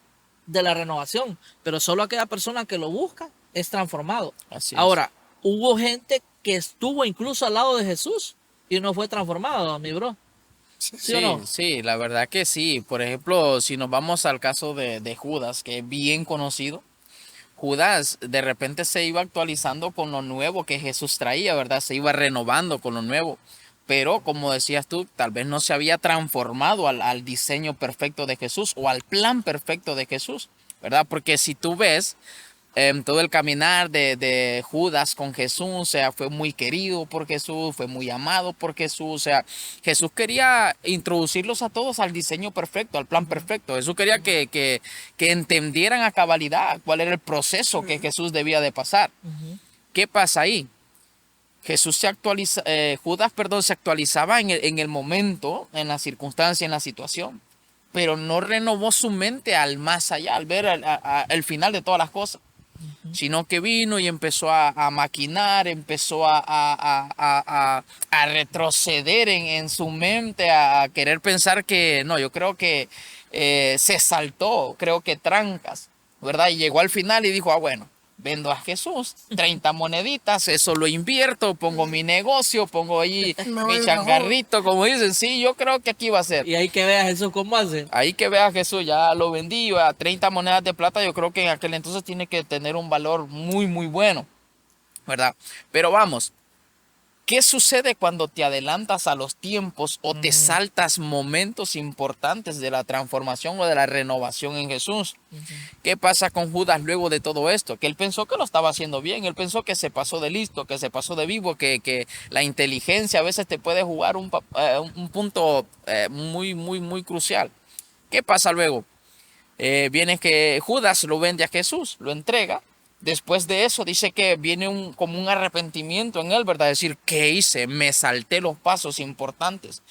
Speaker 2: de la renovación, pero solo aquella persona que lo busca es transformado.
Speaker 3: Así es.
Speaker 2: Ahora, hubo gente que estuvo incluso al lado de Jesús y no fue transformado, mi bro. ¿Sí o no?
Speaker 3: Sí, la verdad que sí. Por ejemplo, si nos vamos al caso de Judas, que es bien conocido, Judas de repente se iba actualizando con lo nuevo que Jesús traía, ¿verdad? Se iba renovando con lo nuevo. Pero como decías tú, tal vez no se había transformado al diseño perfecto de Jesús o al plan perfecto de Jesús, ¿verdad? Porque si tú ves, todo el caminar de Judas con Jesús, o sea, fue muy querido por Jesús, fue muy amado por Jesús, o sea, Jesús quería introducirlos a todos al diseño perfecto, al plan perfecto. Jesús quería que entendieran a cabalidad cuál era el proceso que Jesús debía de pasar. ¿Qué pasa ahí? Jesús se actualiza, Judas, perdón, se actualizaba en el momento, en la circunstancia, en la situación, pero no renovó su mente al más allá, al ver el final de todas las cosas, sino que vino y empezó a maquinar, empezó a retroceder en su mente, a querer pensar que, no, yo creo que se saltó, creo que trancas, ¿verdad? Y llegó al final y dijo, bueno, vendo a Jesús 30 moneditas, eso lo invierto, pongo mi negocio, pongo ahí mi changarrito, como dicen, sí, yo creo que aquí va a ser.
Speaker 2: Y ahí que veas Jesús cómo hace.
Speaker 3: Ahí que vea Jesús, ya lo vendí a 30 monedas de plata, yo creo que en aquel entonces tiene que tener un valor muy, muy bueno, ¿verdad? Pero vamos, ¿qué sucede cuando te adelantas a los tiempos o te saltas momentos importantes de la transformación o de la renovación en Jesús? ¿Qué pasa con Judas luego de todo esto? Que él pensó que lo estaba haciendo bien, él pensó que se pasó de listo, que se pasó de vivo, que la inteligencia a veces te puede jugar un punto muy, muy, muy crucial. ¿Qué pasa luego? Viene que Judas lo vende a Jesús, lo entrega. Después de eso dice que viene como un arrepentimiento en él, ¿verdad? Decir, ¿qué hice? Me salté los pasos importantes.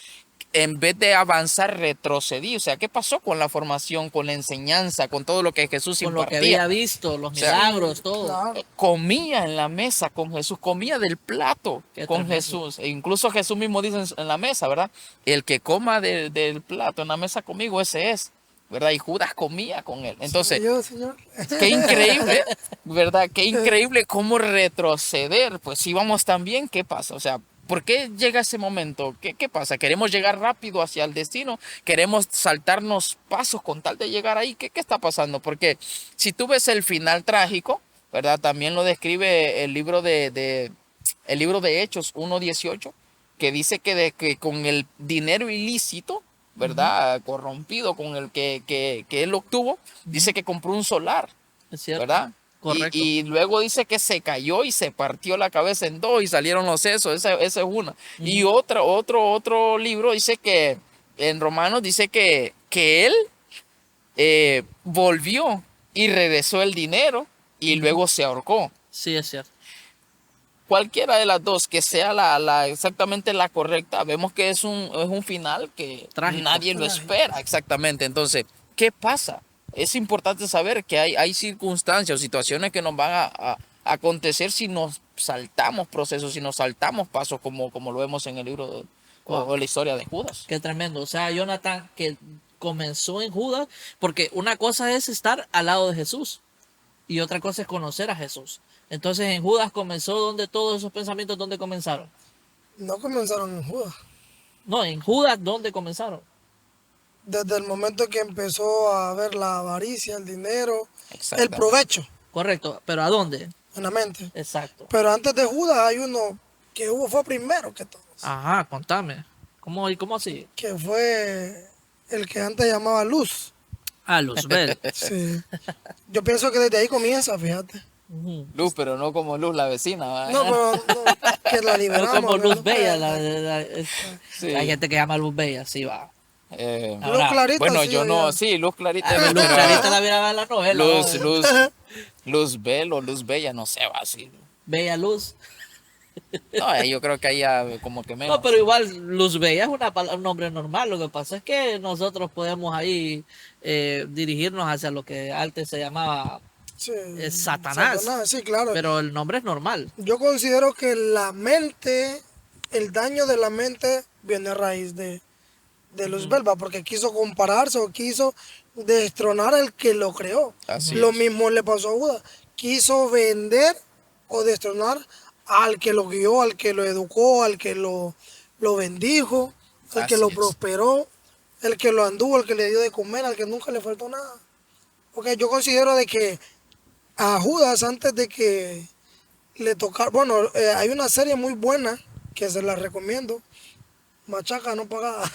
Speaker 3: En vez de avanzar, retrocedí. O sea, ¿qué pasó con la formación, con la enseñanza, con todo lo que Jesús
Speaker 2: Con
Speaker 3: impartía?
Speaker 2: lo que había visto, los milagros, todo.
Speaker 1: Claro.
Speaker 3: Comía en la mesa con Jesús, comía del plato
Speaker 2: Qué
Speaker 3: con
Speaker 2: tremendo.
Speaker 3: Jesús. E incluso Jesús mismo dice en la mesa, ¿verdad? El que coma del plato en la mesa conmigo, ese es, ¿verdad? Y Judas comía con él. Entonces,
Speaker 1: Señor.
Speaker 3: qué increíble, ¿verdad? Qué increíble cómo retroceder. Pues si vamos tan bien, ¿qué pasa? O sea, ¿por qué llega ese momento? ¿Qué pasa? ¿Queremos llegar rápido hacia el destino? ¿Queremos saltarnos pasos con tal de llegar ahí? ¿Qué está pasando? Porque si tú ves el final trágico, ¿verdad? También lo describe el libro de Hechos 1:18, que dice que con el dinero ilícito, ¿verdad? Corrompido con el que él obtuvo, dice que compró un solar,
Speaker 2: Es cierto.
Speaker 3: ¿verdad?
Speaker 2: Correcto.
Speaker 3: Y luego dice que se cayó y se partió la cabeza en dos y salieron los sesos, esa es una. Y otro libro dice que, en Romanos dice que él volvió y regresó el dinero y luego se ahorcó.
Speaker 2: Sí, es cierto.
Speaker 3: Cualquiera de las dos que sea exactamente la correcta, vemos que es un final que
Speaker 2: Trágico.
Speaker 3: nadie lo espera exactamente. Entonces, ¿qué pasa? Es importante saber que hay circunstancias o situaciones que nos van a acontecer si nos saltamos procesos, si nos saltamos pasos, como lo vemos en el libro o la historia de Judas.
Speaker 2: Qué tremendo. O sea, Jonathan que comenzó en Judas, porque una cosa es estar al lado de Jesús y otra cosa es conocer a Jesús. Entonces en Judas comenzó donde todos esos pensamientos, ¿dónde comenzaron?
Speaker 1: No comenzaron en Judas.
Speaker 2: No, en Judas, ¿dónde comenzaron?
Speaker 1: Desde el momento que empezó a ver la avaricia, el dinero, el
Speaker 3: Exactamente.
Speaker 1: provecho
Speaker 2: Correcto, pero ¿a dónde?
Speaker 1: en la mente.
Speaker 2: Exacto.
Speaker 1: Pero antes de Judas hay uno que fue primero que todos,
Speaker 2: Ajá, contame. ¿Cómo y cómo así?
Speaker 1: que fue el que antes llamaba Luz.
Speaker 2: Ah, Luzbel.
Speaker 1: Sí. Yo pienso que desde ahí comienza, fíjate.
Speaker 2: Ujú.
Speaker 3: Luz, pero no como Luz la vecina, ¿va?
Speaker 1: No, pero no, que la
Speaker 2: Pero
Speaker 1: liberamos.
Speaker 2: como Luz
Speaker 1: ¿verdad?
Speaker 2: Bella,
Speaker 3: Sí.
Speaker 2: hay gente que llama Luz Bella, sí va.
Speaker 3: Eh,
Speaker 2: Ahora,
Speaker 1: Luz clarita.
Speaker 3: bueno,
Speaker 1: sí,
Speaker 3: yo no,
Speaker 1: oiga.
Speaker 3: sí, Luz clarita.
Speaker 2: Luz
Speaker 3: pero-
Speaker 2: Clarita la miraba en la novela. ¿no?
Speaker 3: Luz Bell o Luz Bella, no sé, va así.
Speaker 2: Bella Luz.
Speaker 3: No, yo creo que ahí ya como que menos.
Speaker 2: No, pero igual Luz Bella es un nombre normal. Lo que pasa es que nosotros podemos ahí dirigirnos hacia lo que antes se llamaba
Speaker 1: Sí,
Speaker 2: Satanás.
Speaker 1: sí, claro.
Speaker 2: Pero el nombre es normal.
Speaker 1: Yo considero que la mente, el daño de la mente viene a raíz de Luzbel, ¿va? Porque quiso compararse o quiso destronar al que lo creó.
Speaker 3: Así
Speaker 1: Lo
Speaker 3: es.
Speaker 1: mismo le pasó a Judas. Quiso vender o destronar al que lo guió, al que lo educó, al que lo bendijo, al que
Speaker 3: Así
Speaker 1: lo
Speaker 3: es.
Speaker 1: prosperó, el que lo anduvo, al que le dio de comer, al que nunca le faltó nada. Porque yo considero de que a Judas, antes de que le tocara, bueno, hay una serie muy buena que se la recomiendo, Machaca no pagada,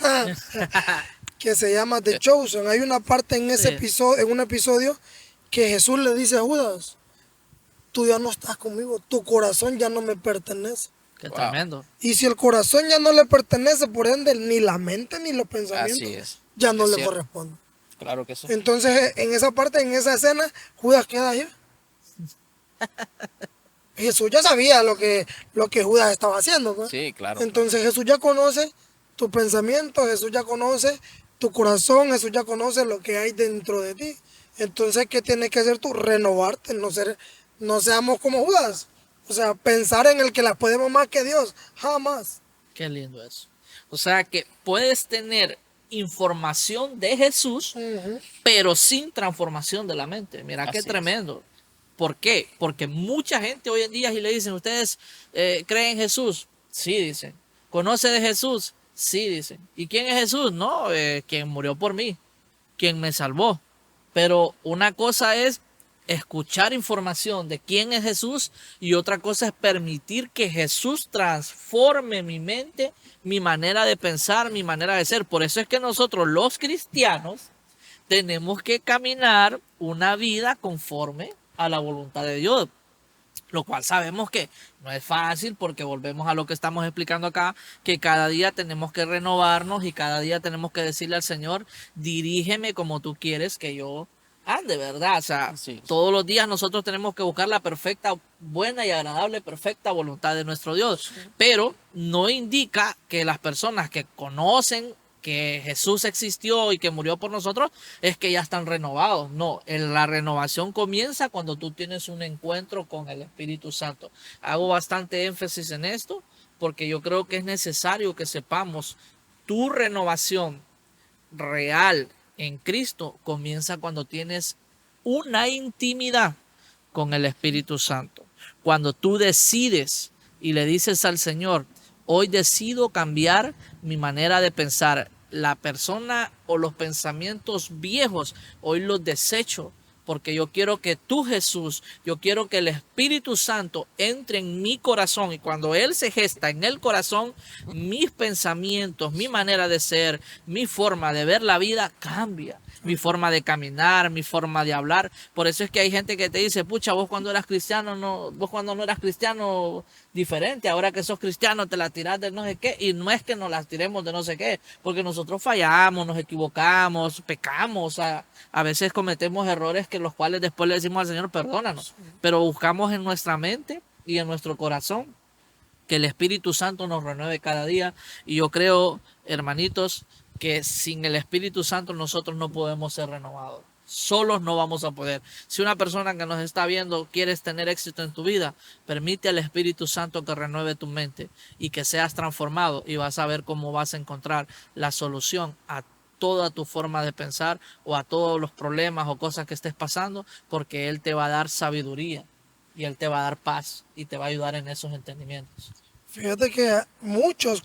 Speaker 1: que se llama The Chosen. Hay una parte en ese
Speaker 2: Sí.
Speaker 1: episodio, en un episodio, que Jesús le dice a Judas, tú ya no estás conmigo, tu corazón ya no me pertenece.
Speaker 2: Qué
Speaker 3: Wow.
Speaker 2: tremendo.
Speaker 1: Y si el corazón ya no le pertenece, por ende, ni la mente ni los pensamientos
Speaker 3: Así es.
Speaker 1: ya no
Speaker 3: Es
Speaker 1: le
Speaker 3: cierto.
Speaker 1: corresponden.
Speaker 3: Claro que sí.
Speaker 1: Entonces, en esa parte, en esa escena, Judas queda ahí. Jesús ya sabía lo que Judas estaba haciendo, pues.
Speaker 3: Sí, claro.
Speaker 1: Entonces Jesús ya conoce tu pensamiento, Jesús ya conoce tu corazón, Jesús ya conoce lo que hay dentro de ti. Entonces, ¿qué tienes que hacer tú? Renovarte, no seamos como Judas. O sea, pensar en el que la podemos más que Dios, jamás.
Speaker 2: Qué lindo eso. O sea que puedes tener información de Jesús,
Speaker 1: Ujú.
Speaker 2: pero sin transformación de la mente. Mira qué
Speaker 3: Así es.
Speaker 2: tremendo. ¿Por qué? Porque mucha gente hoy en día, si le dicen, ¿ustedes creen en Jesús? Sí, dicen. ¿Conoce de Jesús? Sí, dicen. ¿Y quién es Jesús? No, quien murió por mí, quien me salvó. Pero una cosa es escuchar información de quién es Jesús y otra cosa es permitir que Jesús transforme mi mente, mi manera de pensar, mi manera de ser. Por eso es que nosotros los cristianos tenemos que caminar una vida conforme a la voluntad de Dios. Lo cual sabemos que no es fácil porque volvemos a lo que estamos explicando acá, que cada día tenemos que renovarnos y cada día tenemos que decirle al Señor, dirígeme como tú quieres que yo ande, ¿verdad? O sea,
Speaker 3: Así es.
Speaker 2: todos los días nosotros tenemos que buscar la perfecta, buena y agradable, perfecta voluntad de nuestro Dios. Pero no indica que las personas que conocen que Jesús existió y que murió por nosotros, es que ya están renovados. No, la renovación comienza cuando tú tienes un encuentro con el Espíritu Santo. Hago bastante énfasis en esto porque yo creo que es necesario que sepamos tu renovación real en Cristo comienza cuando tienes una intimidad con el Espíritu Santo. Cuando tú decides y le dices al Señor, hoy decido cambiar mi manera de pensar. La persona o los pensamientos viejos, hoy los desecho. Porque yo quiero que tú, Jesús, yo quiero que el Espíritu Santo entre en mi corazón. Y cuando Él se gesta en el corazón, mis pensamientos, mi manera de ser, mi forma de ver la vida cambia. Mi forma de caminar, mi forma de hablar. Por eso es que hay gente que te dice, pucha, vos cuando eras cristiano, no, vos cuando no eras cristiano, diferente. Ahora que sos cristiano, te la tirás de no sé qué. Y no es que nos las tiremos de no sé qué, porque nosotros fallamos, nos equivocamos, pecamos. A veces cometemos errores que los cuales después le decimos al Señor, perdónanos. Pero buscamos en nuestra mente y en nuestro corazón que el Espíritu Santo nos renueve cada día. Y yo creo, hermanitos, que sin el Espíritu Santo nosotros no podemos ser renovados. Solos no vamos a poder. Si una persona que nos está viendo quieres tener éxito en tu vida, permite al Espíritu Santo que renueve tu mente y que seas transformado y vas a ver cómo vas a encontrar la solución a toda tu forma de pensar o a todos los problemas o cosas que estés pasando, porque Él te va a dar sabiduría y Él te va a dar paz y te va a ayudar en esos entendimientos.
Speaker 1: Fíjate que muchos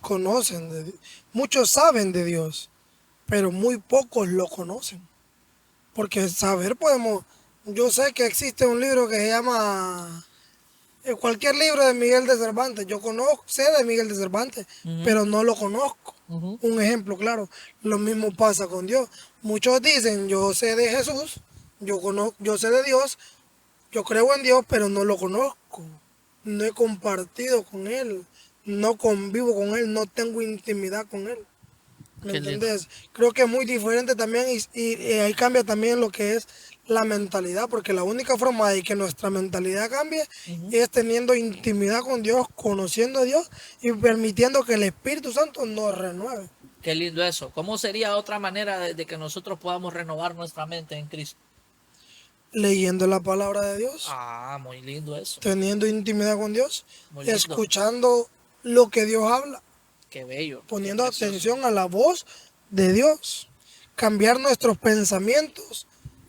Speaker 1: muchos saben de Dios, pero muy pocos lo conocen. Porque saber yo sé que existe un libro que se llama, cualquier libro de Miguel de Cervantes, sé de Miguel de Cervantes, pero no lo conozco. Un ejemplo, claro, lo mismo pasa con Dios. Muchos dicen, yo sé de Jesús, yo sé de Dios, yo creo en Dios, pero no lo conozco. No he compartido con Él, no convivo con Él, no tengo intimidad con Él. ¿Me
Speaker 2: Qué lindo.
Speaker 1: entiendes? Creo que es muy diferente también y ahí cambia también lo que es la mentalidad, porque la única forma de que nuestra mentalidad cambie es teniendo intimidad con Dios, conociendo a Dios y permitiendo que el Espíritu Santo nos renueve.
Speaker 2: Qué lindo eso. ¿Cómo sería otra manera de que nosotros podamos renovar nuestra mente en Cristo?
Speaker 1: Leyendo la palabra de Dios,
Speaker 2: Ah, muy lindo eso.
Speaker 1: teniendo intimidad con Dios,
Speaker 2: Muy lindo.
Speaker 1: escuchando lo que Dios habla,
Speaker 2: Qué bello.
Speaker 1: poniendo
Speaker 2: Qué precioso.
Speaker 1: atención a la voz de Dios, cambiar nuestros pensamientos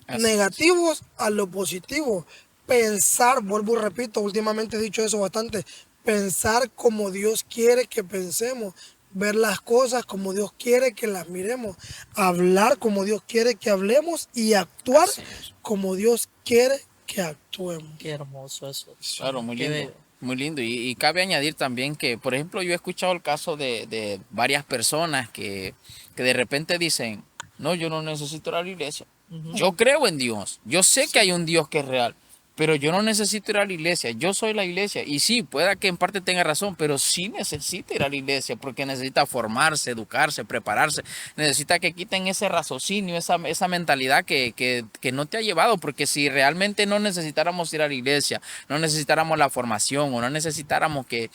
Speaker 3: Así
Speaker 1: negativos a lo positivo, pensar, vuelvo y repito, últimamente he dicho eso bastante, pensar como Dios quiere que pensemos, ver las cosas como Dios quiere que las miremos, hablar como Dios quiere que hablemos y actuar
Speaker 3: Así es.
Speaker 1: como Dios quiere que actuemos.
Speaker 2: Qué hermoso eso.
Speaker 3: Claro, muy
Speaker 2: Qué
Speaker 3: lindo.
Speaker 2: bello.
Speaker 3: Muy lindo. Y cabe añadir también que, por ejemplo, yo he escuchado el caso de varias personas que de repente dicen, no, yo no necesito ir a la iglesia. Yo creo en Dios. Yo sé que hay un Dios que es real, pero yo no necesito ir a la iglesia, yo soy la iglesia. Y sí, pueda que en parte tenga razón, pero sí necesita ir a la iglesia porque necesita formarse, educarse, prepararse. Necesita que quiten ese raciocinio, esa mentalidad que no te ha llevado, porque si realmente no necesitáramos ir a la iglesia, no necesitáramos la formación o no necesitáramos que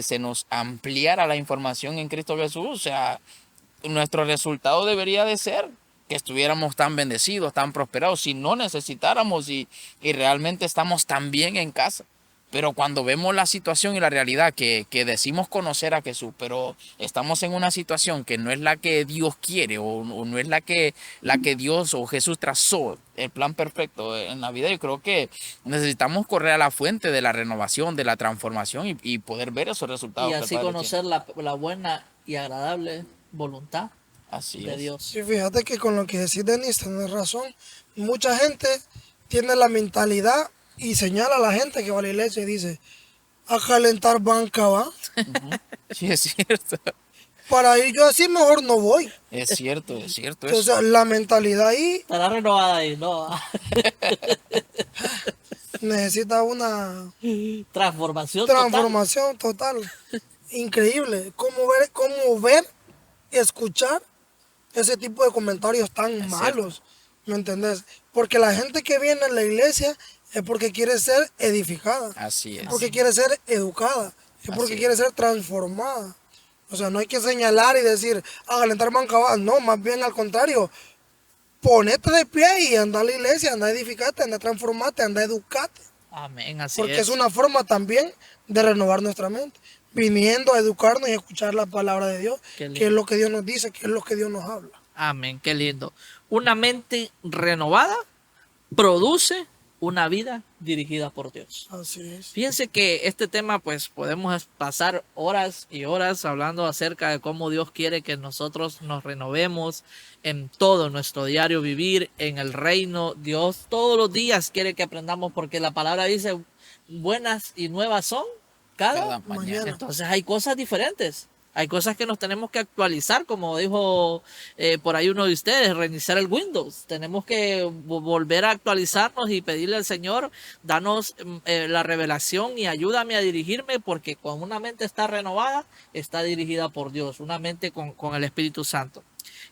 Speaker 3: se nos ampliara la información en Cristo Jesús, o sea, nuestro resultado debería de ser que estuviéramos tan bendecidos, tan prosperados, si no necesitáramos y realmente estamos tan bien en casa. Pero cuando vemos la situación y la realidad que decimos conocer a Jesús, pero estamos en una situación que no es la que Dios quiere o no es la que Dios o Jesús trazó, el plan perfecto en la vida, yo creo que necesitamos correr a la fuente de la renovación, de la transformación y poder ver esos resultados.
Speaker 2: Y
Speaker 3: que el
Speaker 2: así
Speaker 3: Padre
Speaker 2: conocer la buena y agradable voluntad
Speaker 3: tiene. Así
Speaker 2: de
Speaker 3: es.
Speaker 2: Dios.
Speaker 1: Sí, fíjate que con lo que decís, Denis, tenés razón. Mucha gente tiene la mentalidad y señala a la gente que va a la iglesia y dice, a calentar banca va.
Speaker 3: Sí, es cierto.
Speaker 1: Para ir yo así mejor no voy.
Speaker 3: Es cierto
Speaker 1: O
Speaker 3: eso.
Speaker 1: sea, la mentalidad ahí
Speaker 2: Estará renovada ahí, ¿no?
Speaker 1: necesita una
Speaker 2: Transformación total.
Speaker 1: transformación total. Increíble. Cómo ver y escuchar ese tipo de comentarios tan malos. ¿Me entendés? Porque la gente que viene a la iglesia es porque quiere ser edificada.
Speaker 3: Así
Speaker 1: Es
Speaker 3: es.
Speaker 1: porque quiere ser educada. Es porque
Speaker 3: Así
Speaker 1: quiere ser transformada. O sea, no hay que señalar y decir, a calentar banca. No, más bien al contrario. Ponete de pie y anda a la iglesia, anda a edificarte, anda a transformarte, anda a educarte.
Speaker 2: Amén, así
Speaker 1: Porque
Speaker 2: es.
Speaker 1: es una forma también de renovar nuestra mente. Viniendo a educarnos y escuchar la palabra de Dios,
Speaker 2: Qué lindo.
Speaker 1: que es lo que Dios nos dice, que es lo que Dios nos habla.
Speaker 2: Amén, qué lindo. Una mente renovada produce una vida dirigida por Dios.
Speaker 1: Así es.
Speaker 2: Fíjense que este tema, pues podemos pasar horas y horas hablando acerca de cómo Dios quiere que nosotros nos renovemos en todo nuestro diario vivir, en el reino. Dios todos los días quiere que aprendamos porque la palabra dice, buenas y nuevas son cada
Speaker 3: Cada mañana.
Speaker 2: Entonces hay cosas diferentes. Hay cosas que nos tenemos que actualizar, como dijo por ahí uno de ustedes, reiniciar el Windows. Tenemos que volver a actualizarnos y pedirle al Señor, danos la revelación y ayúdame a dirigirme, porque con una mente está renovada, está dirigida por Dios, una mente con el Espíritu Santo.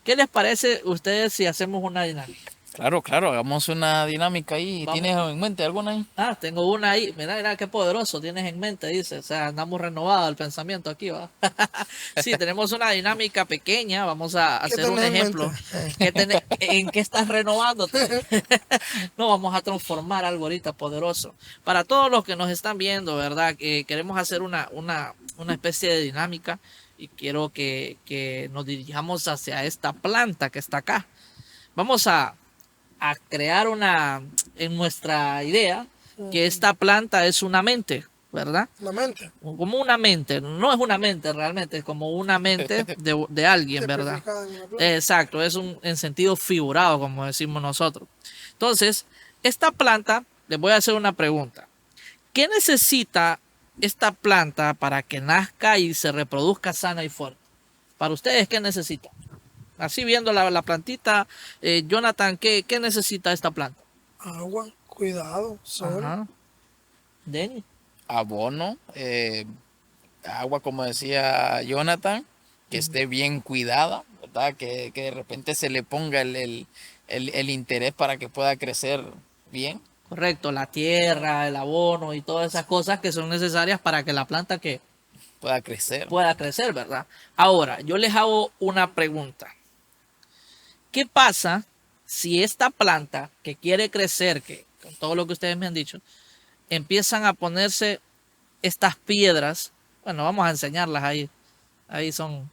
Speaker 2: ¿Qué les parece a ustedes si hacemos una dinámica?
Speaker 3: Claro, hagamos una dinámica ahí.
Speaker 2: Vamos.
Speaker 3: ¿Tienes en mente alguna ahí?
Speaker 2: Ah, tengo una ahí. Mira qué poderoso tienes en mente, dice. O sea, andamos renovados el pensamiento aquí, ¿va? Sí, tenemos una dinámica pequeña. Vamos a hacer un
Speaker 1: tenés en
Speaker 2: ejemplo. ¿En qué estás renovándote? No, vamos a transformar algo ahorita poderoso. Para todos los que nos están viendo, ¿verdad? Queremos hacer una especie de dinámica y quiero que nos dirijamos hacia esta planta que está acá. Vamos a crear en nuestra idea, que esta planta es una mente, ¿verdad?
Speaker 1: La mente.
Speaker 2: Como una mente, no es una mente realmente, es como una mente de alguien, ¿verdad?
Speaker 1: Tipificada en la planta.
Speaker 2: Exacto, es en sentido figurado, como decimos nosotros. Entonces, esta planta, les voy a hacer una pregunta. ¿Qué necesita esta planta para que nazca y se reproduzca sana y fuerte? Para ustedes, ¿qué necesita? Así viendo la plantita, Jonathan, ¿qué necesita esta planta?
Speaker 1: Agua, cuidado, sol.
Speaker 2: Ajá. Denny.
Speaker 3: Abono, agua, como decía Jonathan, que esté bien cuidada, ¿verdad? Que de repente se le ponga el interés para que pueda crecer bien.
Speaker 2: Correcto, la tierra, el abono y todas esas cosas que son necesarias para que la planta que
Speaker 3: Pueda crecer.
Speaker 2: pueda crecer, ¿verdad? Ahora, yo les hago una pregunta. ¿Qué pasa si esta planta que quiere crecer, que con todo lo que ustedes me han dicho, empiezan a ponerse estas piedras? Bueno, vamos a enseñarlas ahí. Ahí son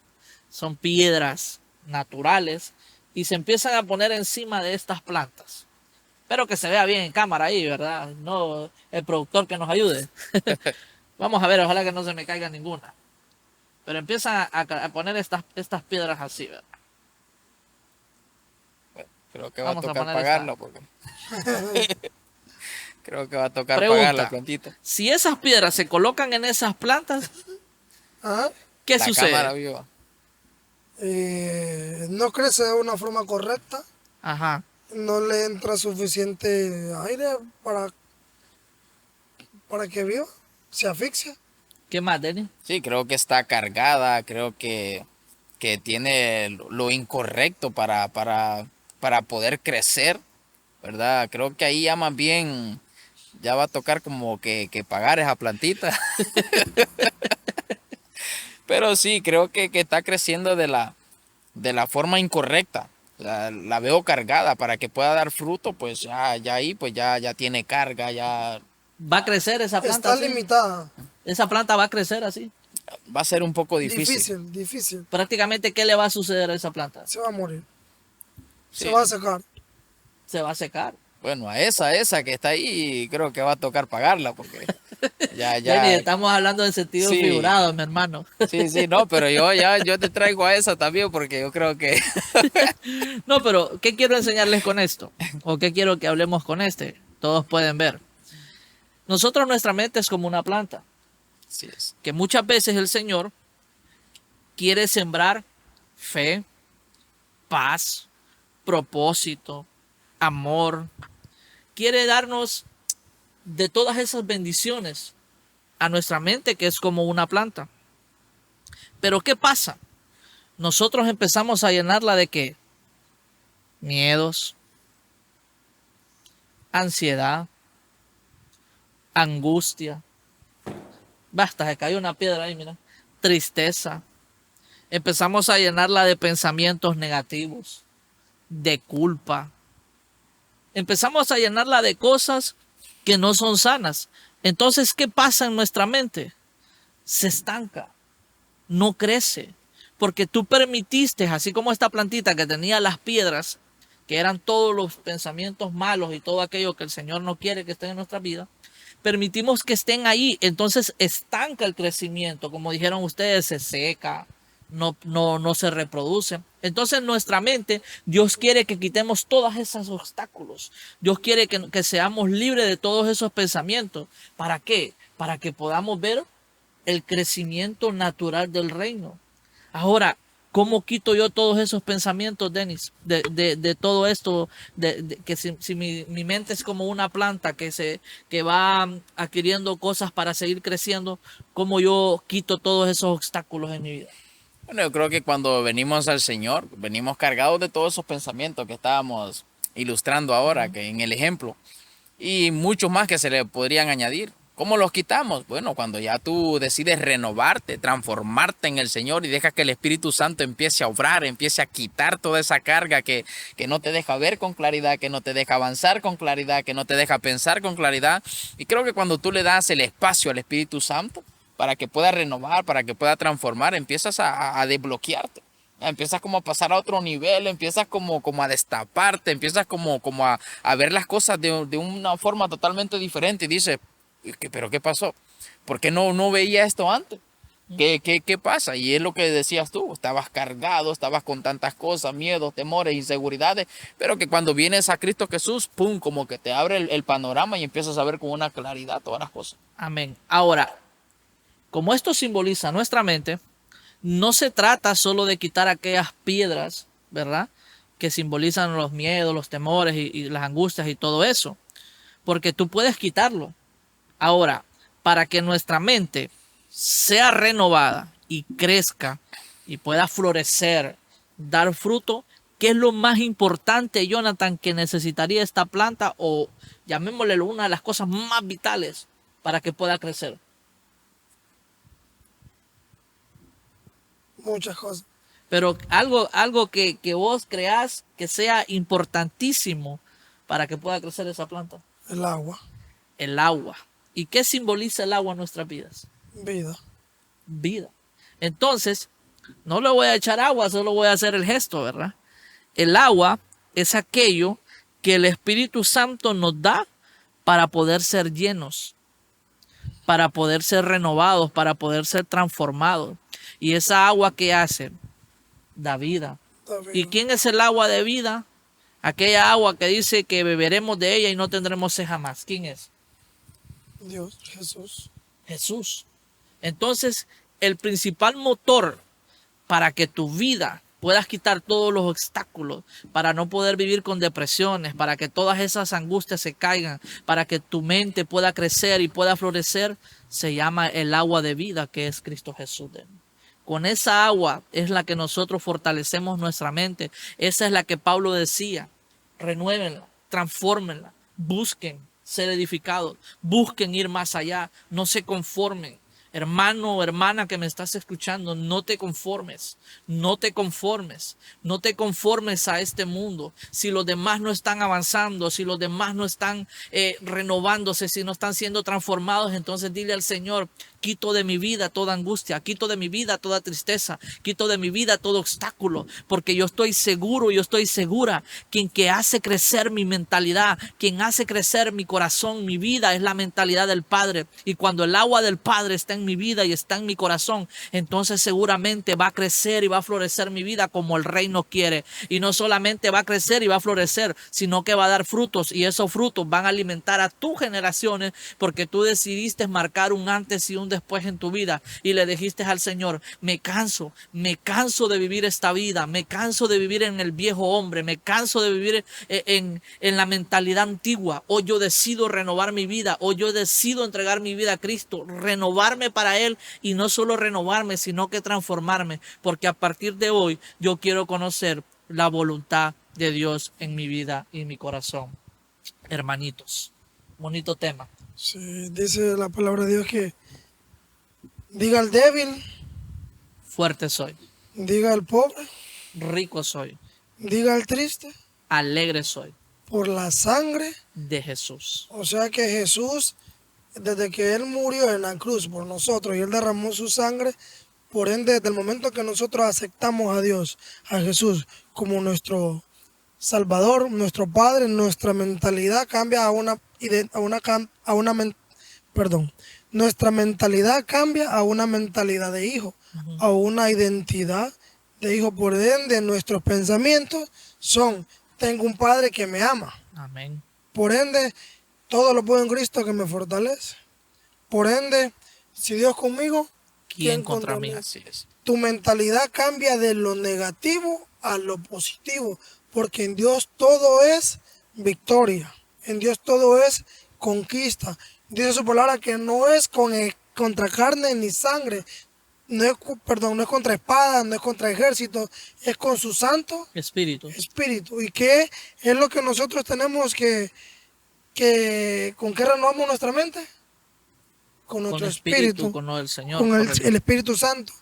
Speaker 2: piedras naturales y se empiezan a poner encima de estas plantas. Espero que se vea bien en cámara ahí, ¿verdad? No el productor que nos ayude. Vamos a ver, ojalá que no se me caiga ninguna. Pero empiezan a poner estas piedras así, ¿verdad?
Speaker 3: Creo que va a
Speaker 2: Vamos a
Speaker 3: tocar
Speaker 2: poner
Speaker 3: pagarla porque creo que va a tocar
Speaker 2: Pregunta.
Speaker 3: pagar la plantita.
Speaker 2: Si esas piedras se colocan en esas plantas,
Speaker 1: Ajá.
Speaker 2: ¿qué
Speaker 3: La
Speaker 2: sucede?
Speaker 3: cámara viva.
Speaker 1: No crece de una forma correcta.
Speaker 2: Ajá.
Speaker 1: No le entra suficiente aire para para que viva, se asfixia.
Speaker 2: ¿Qué más, Denis?
Speaker 3: Sí, creo que está cargada, creo que tiene lo incorrecto para poder crecer, ¿verdad? Creo que ahí ya más bien ya va a tocar como que pagar esa plantita. Pero sí, creo que está creciendo de la forma incorrecta. La veo cargada para que pueda dar fruto, pues ya ahí pues ya tiene carga, ya
Speaker 2: ¿Va a crecer esa planta
Speaker 1: Está
Speaker 2: así?
Speaker 1: limitada.
Speaker 2: Esa planta va a crecer así.
Speaker 3: va a ser un poco difícil.
Speaker 1: Difícil, difícil.
Speaker 2: Prácticamente, ¿qué le va a suceder a esa planta?
Speaker 1: Se va a morir.
Speaker 3: Sí.
Speaker 1: Se va a secar.
Speaker 2: Se va a secar.
Speaker 3: Bueno, a esa que está ahí, creo que va a tocar pagarla porque
Speaker 2: Denis,
Speaker 3: ya.
Speaker 2: estamos hablando en sentido
Speaker 3: Sí.
Speaker 2: figurado, mi hermano.
Speaker 3: Sí, no, pero yo te traigo a esa también porque yo creo que
Speaker 2: No, pero ¿qué quiero enseñarles con esto? ¿O qué quiero que hablemos con este? Todos pueden ver. Nosotros, nuestra mente es como una planta,
Speaker 3: sí es.
Speaker 2: que muchas veces el Señor quiere sembrar fe, paz, propósito, amor. Quiere darnos de todas esas bendiciones a nuestra mente, que es como una planta. Pero ¿qué pasa? Nosotros empezamos a llenarla de ¿qué? Miedos, ansiedad, angustia. Basta, se cayó una piedra ahí, mira. Tristeza. Empezamos a llenarla de pensamientos negativos, de culpa. Empezamos a llenarla de cosas que no son sanas. Entonces, ¿qué pasa en nuestra mente? Se estanca, no crece, porque tú permitiste, así como esta plantita que tenía las piedras, que eran todos los pensamientos malos y todo aquello que el Señor no quiere que estén en nuestra vida, permitimos que estén ahí, entonces estanca el crecimiento, como dijeron ustedes, se seca, no se reproduce. Entonces nuestra mente, Dios quiere que quitemos todos esos obstáculos. Dios quiere que seamos libres de todos esos pensamientos. ¿Para qué? Para que podamos ver el crecimiento natural del reino. Ahora, ¿cómo quito yo todos esos pensamientos, Denis? De todo esto, que si mi mente es como una planta que va adquiriendo cosas para seguir creciendo, ¿cómo yo quito todos esos obstáculos en mi vida?
Speaker 3: Bueno, yo creo que cuando venimos al Señor, venimos cargados de todos esos pensamientos que estábamos ilustrando ahora, que en el ejemplo, y muchos más que se le podrían añadir. ¿Cómo los quitamos? Bueno, cuando ya tú decides renovarte, transformarte en el Señor y dejas que el Espíritu Santo empiece a obrar, empiece a quitar toda esa carga que no te deja ver con claridad, que no te deja avanzar con claridad, que no te deja pensar con claridad. Y creo que cuando tú le das el espacio al Espíritu Santo para que pueda renovar, para que pueda transformar, empiezas a desbloquearte. Empiezas como a pasar a otro nivel, empiezas como a destaparte, empiezas como a ver las cosas de una forma totalmente diferente y dices, ¿pero qué pasó? ¿Por qué no veía esto antes? ¿Qué pasa? Y es lo que decías tú, estabas cargado, estabas con tantas cosas, miedos, temores, inseguridades, pero que cuando vienes a Cristo Jesús, pum, como que te abre el panorama y empiezas a ver con una claridad todas las cosas.
Speaker 2: Amén. Ahora, como esto simboliza nuestra mente, no se trata solo de quitar aquellas piedras, ¿verdad? Que simbolizan los miedos, los temores y las angustias y todo eso, porque tú puedes quitarlo. Ahora, para que nuestra mente sea renovada y crezca y pueda florecer, dar fruto, ¿qué es lo más importante, Jonathan, que necesitaría esta planta o llamémosle una de las cosas más vitales para que pueda crecer?
Speaker 1: Muchas cosas.
Speaker 2: Pero algo que vos creás que sea importantísimo para que pueda crecer esa planta.
Speaker 1: El agua.
Speaker 2: El agua. ¿Y qué simboliza el agua en nuestras vidas?
Speaker 1: Vida.
Speaker 2: Vida. Entonces, no le voy a echar agua, solo voy a hacer el gesto, ¿verdad? El agua es aquello que el Espíritu Santo nos da para poder ser llenos, para poder ser renovados, para poder ser transformados. Y esa agua que hace, da vida. ¿Y quién es el agua de vida? Aquella agua que dice que beberemos de ella y no tendremos sed jamás. ¿Quién es?
Speaker 1: Dios, Jesús.
Speaker 2: Jesús. Entonces, el principal motor para que tu vida puedas quitar todos los obstáculos para no poder vivir con depresiones, para que todas esas angustias se caigan, para que tu mente pueda crecer y pueda florecer, se llama el agua de vida, que es Cristo Jesús. Con esa agua es la que nosotros fortalecemos nuestra mente. Esa es la que Pablo decía: renuévenla, transfórmenla, busquen ser edificados, busquen ir más allá, no se conformen. Hermano o hermana que me estás escuchando, no te conformes, no te conformes, no te conformes a este mundo. Si los demás no están avanzando, si los demás no están renovándose, si no están siendo transformados, entonces dile al Señor: quito de mi vida toda angustia, quito de mi vida toda tristeza, quito de mi vida todo obstáculo, porque yo estoy seguro, yo estoy segura, quien que hace crecer mi mentalidad, quien hace crecer mi corazón, mi vida, es la mentalidad del Padre. Y cuando el agua del Padre está en mi vida y está en mi corazón, entonces seguramente va a crecer y va a florecer mi vida como el reino quiere. Y no solamente va a crecer y va a florecer, sino que va a dar frutos, y esos frutos van a alimentar a tus generaciones, porque tú decidiste marcar un antes y un después en tu vida y le dijiste al Señor: me canso de vivir esta vida, me canso de vivir en el viejo hombre, me canso de vivir en la mentalidad antigua. Hoy yo decido renovar mi vida, hoy yo decido entregar mi vida a Cristo, renovarme para Él, y no solo renovarme, sino que transformarme, porque a partir de hoy yo quiero conocer la voluntad de Dios en mi vida y en mi corazón. Hermanitos, bonito tema.
Speaker 1: Sí, dice la palabra de Dios que diga al débil,
Speaker 2: Fuerte soy,
Speaker 1: diga al pobre,
Speaker 2: rico soy,
Speaker 1: diga al triste,
Speaker 2: alegre soy
Speaker 1: por la sangre.
Speaker 2: de Jesús.
Speaker 1: O sea que Jesús, desde que Él murió en la cruz por nosotros y Él derramó su sangre, por ende, desde el momento que nosotros aceptamos a Dios, a Jesús, como nuestro Salvador, nuestro Padre, nuestra mentalidad cambia nuestra mentalidad cambia a una mentalidad de hijo, a una identidad de hijo. Por ende, nuestros pensamientos son: tengo un Padre que me ama.
Speaker 2: Amén.
Speaker 1: Por ende, todo lo puedo en Cristo que me fortalece. Por ende, si Dios conmigo,
Speaker 2: ¿Quién contra mí?
Speaker 3: Así es.
Speaker 1: tu mentalidad cambia de lo negativo a lo positivo, porque en Dios todo es victoria, en Dios todo es conquista. Dice su palabra que no es contra carne ni sangre, no es contra espada, no es contra ejército, es con su santo
Speaker 2: Espíritu.
Speaker 1: espíritu. ¿Y qué es lo que nosotros tenemos con qué renovamos nuestra mente? Con nuestro
Speaker 2: Con espíritu,
Speaker 1: espíritu,
Speaker 2: con el Señor.
Speaker 1: con
Speaker 2: correcto.
Speaker 1: el Espíritu Santo,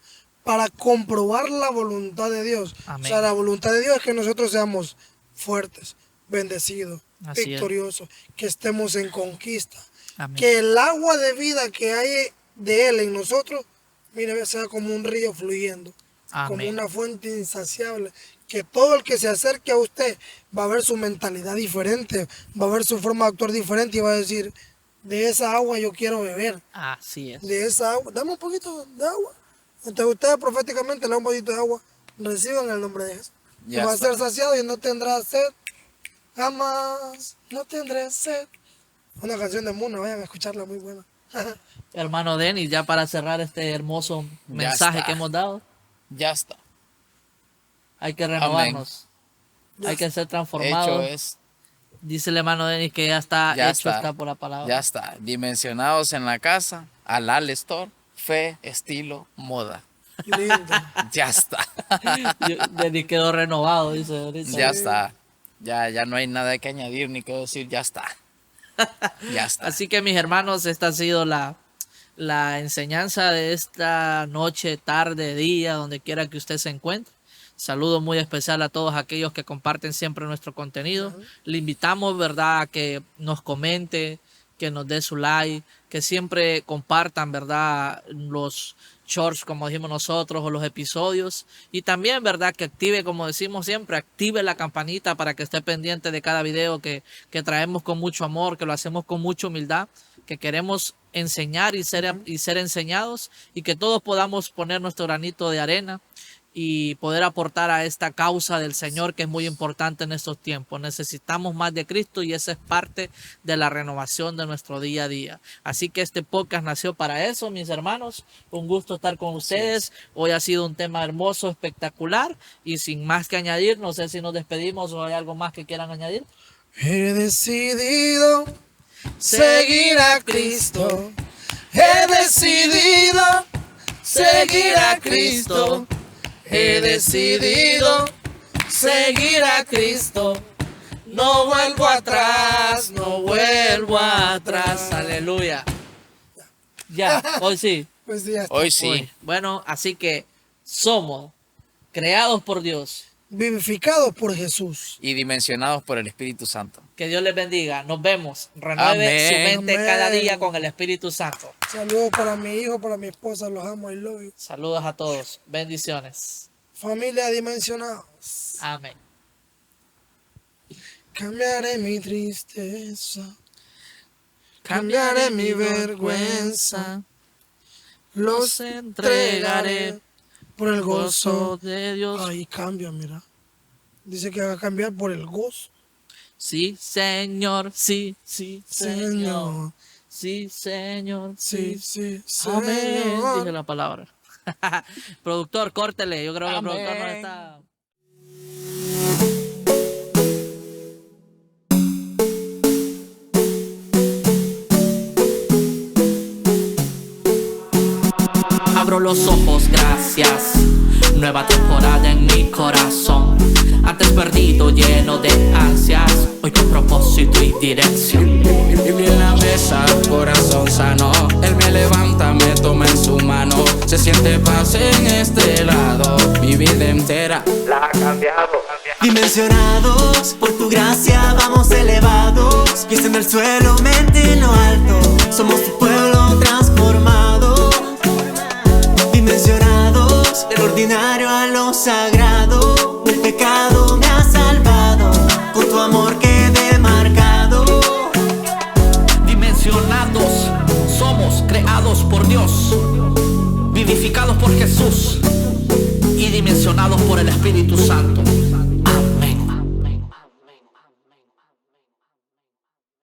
Speaker 1: para comprobar la voluntad de Dios.
Speaker 2: Amén.
Speaker 1: O sea, la voluntad de Dios es que nosotros seamos fuertes, bendecidos,
Speaker 2: Así es.
Speaker 1: victoriosos, que estemos en conquista.
Speaker 2: Amén.
Speaker 1: Que el agua de vida que hay de Él en nosotros, mire, sea como un río fluyendo, como
Speaker 2: Amén.
Speaker 1: una fuente insaciable. Que todo el que se acerque a usted va a ver su mentalidad diferente, va a ver su forma de actuar diferente y va a decir: de esa agua yo quiero beber.
Speaker 2: Así es.
Speaker 1: De esa agua, dame un poquito de agua. Entonces ustedes proféticamente le dan un poquito de agua, reciban el nombre de Jesús. Y
Speaker 3: Ya
Speaker 1: va a
Speaker 3: está.
Speaker 1: ser saciado y no tendrá sed, jamás no tendré sed. Una canción de Muna, vayan a escucharla, muy buena.
Speaker 2: Hermano Denis, ya para cerrar este hermoso mensaje
Speaker 3: está.
Speaker 2: que hemos dado,
Speaker 3: Ya está.
Speaker 2: hay que renovarnos, hay que ser
Speaker 3: Hecho
Speaker 2: transformados.
Speaker 3: es.
Speaker 2: Dice el hermano Denis que ya está
Speaker 3: Ya
Speaker 2: hecho,
Speaker 3: está.
Speaker 2: está por la palabra.
Speaker 3: Ya está. Dimensionados en la casa. Al Store. Fe, estilo, moda.
Speaker 1: Lindo.
Speaker 3: Ya está.
Speaker 2: Denis quedó renovado, dice ahorita.
Speaker 3: Ya está. Ya no hay nada que añadir ni que decir. Ya está. Ya está.
Speaker 2: Así que mis hermanos, esta ha sido la enseñanza de esta noche, tarde, día, donde quiera que usted se encuentre. Saludo muy especial a todos aquellos que comparten siempre nuestro contenido. Le invitamos, ¿verdad?, a que nos comente, que nos dé su like, que siempre compartan, ¿verdad?, los shorts, como dijimos nosotros, o los episodios. Y también, ¿verdad?, que active, como decimos siempre, active la campanita para que esté pendiente de cada video que traemos con mucho amor, que lo hacemos con mucha humildad, que queremos enseñar y ser enseñados, y que todos podamos poner nuestro granito de arena y poder aportar a esta causa del Señor, que es muy importante en estos tiempos. Necesitamos más de Cristo y esa es parte de la renovación de nuestro día a día. Así que este podcast nació para eso, mis hermanos. Un gusto estar con ustedes. Hoy ha sido un tema hermoso, espectacular, y sin más que añadir, no sé si nos despedimos o hay algo más que quieran añadir.
Speaker 1: He decidido seguir a Cristo. He decidido seguir a Cristo. He decidido seguir a Cristo. No vuelvo atrás, no vuelvo atrás.
Speaker 2: Aleluya. Ya, hoy sí.
Speaker 1: Pues ya está.
Speaker 3: Hoy sí.
Speaker 2: Hoy. Bueno, así que somos creados por Dios.
Speaker 1: Vivificados por Jesús.
Speaker 3: Y dimensionados por el Espíritu Santo.
Speaker 2: Que Dios les bendiga. Nos vemos. Renueve su mente
Speaker 1: Amén.
Speaker 2: cada día con el Espíritu Santo.
Speaker 1: Saludos para mi hijo, para mi esposa, los amo, I love you.
Speaker 2: Saludos a todos. Bendiciones.
Speaker 1: Familia dimensionados.
Speaker 2: Amén.
Speaker 1: Cambiaré mi tristeza, cambiaré mi vergüenza, los entregaré por el gozo.
Speaker 2: de Dios.
Speaker 1: Ahí cambia, mira. Dice que va a cambiar por el gozo.
Speaker 2: Sí, Señor. Sí, Señor.
Speaker 1: Señor.
Speaker 2: Sí, Señor.
Speaker 1: Sí, sí,
Speaker 2: Amén.
Speaker 1: Señor.
Speaker 2: Dije la palabra. Productor, córtele. Yo creo que el productor no está. Abro los ojos, gracias. Nueva temporada en mi corazón. Antes perdido, lleno de ansias. Hoy con propósito y dirección.
Speaker 4: Biblia en la mesa, corazón sano. Él me levanta, me toma en su mano. Se siente paz en este lado. Mi vida entera la ha cambiado.
Speaker 5: Dimensionados por tu gracia, vamos elevados. Pies en el suelo, mente en lo alto. Somos tu pueblo transformado. Dimensionados del ordinario a lo sagrado. Del pecado me has salvado. Con tu amor quedé marcado.
Speaker 2: Dimensionados, somos creados por Dios, vivificados por Jesús y dimensionados por el Espíritu Santo.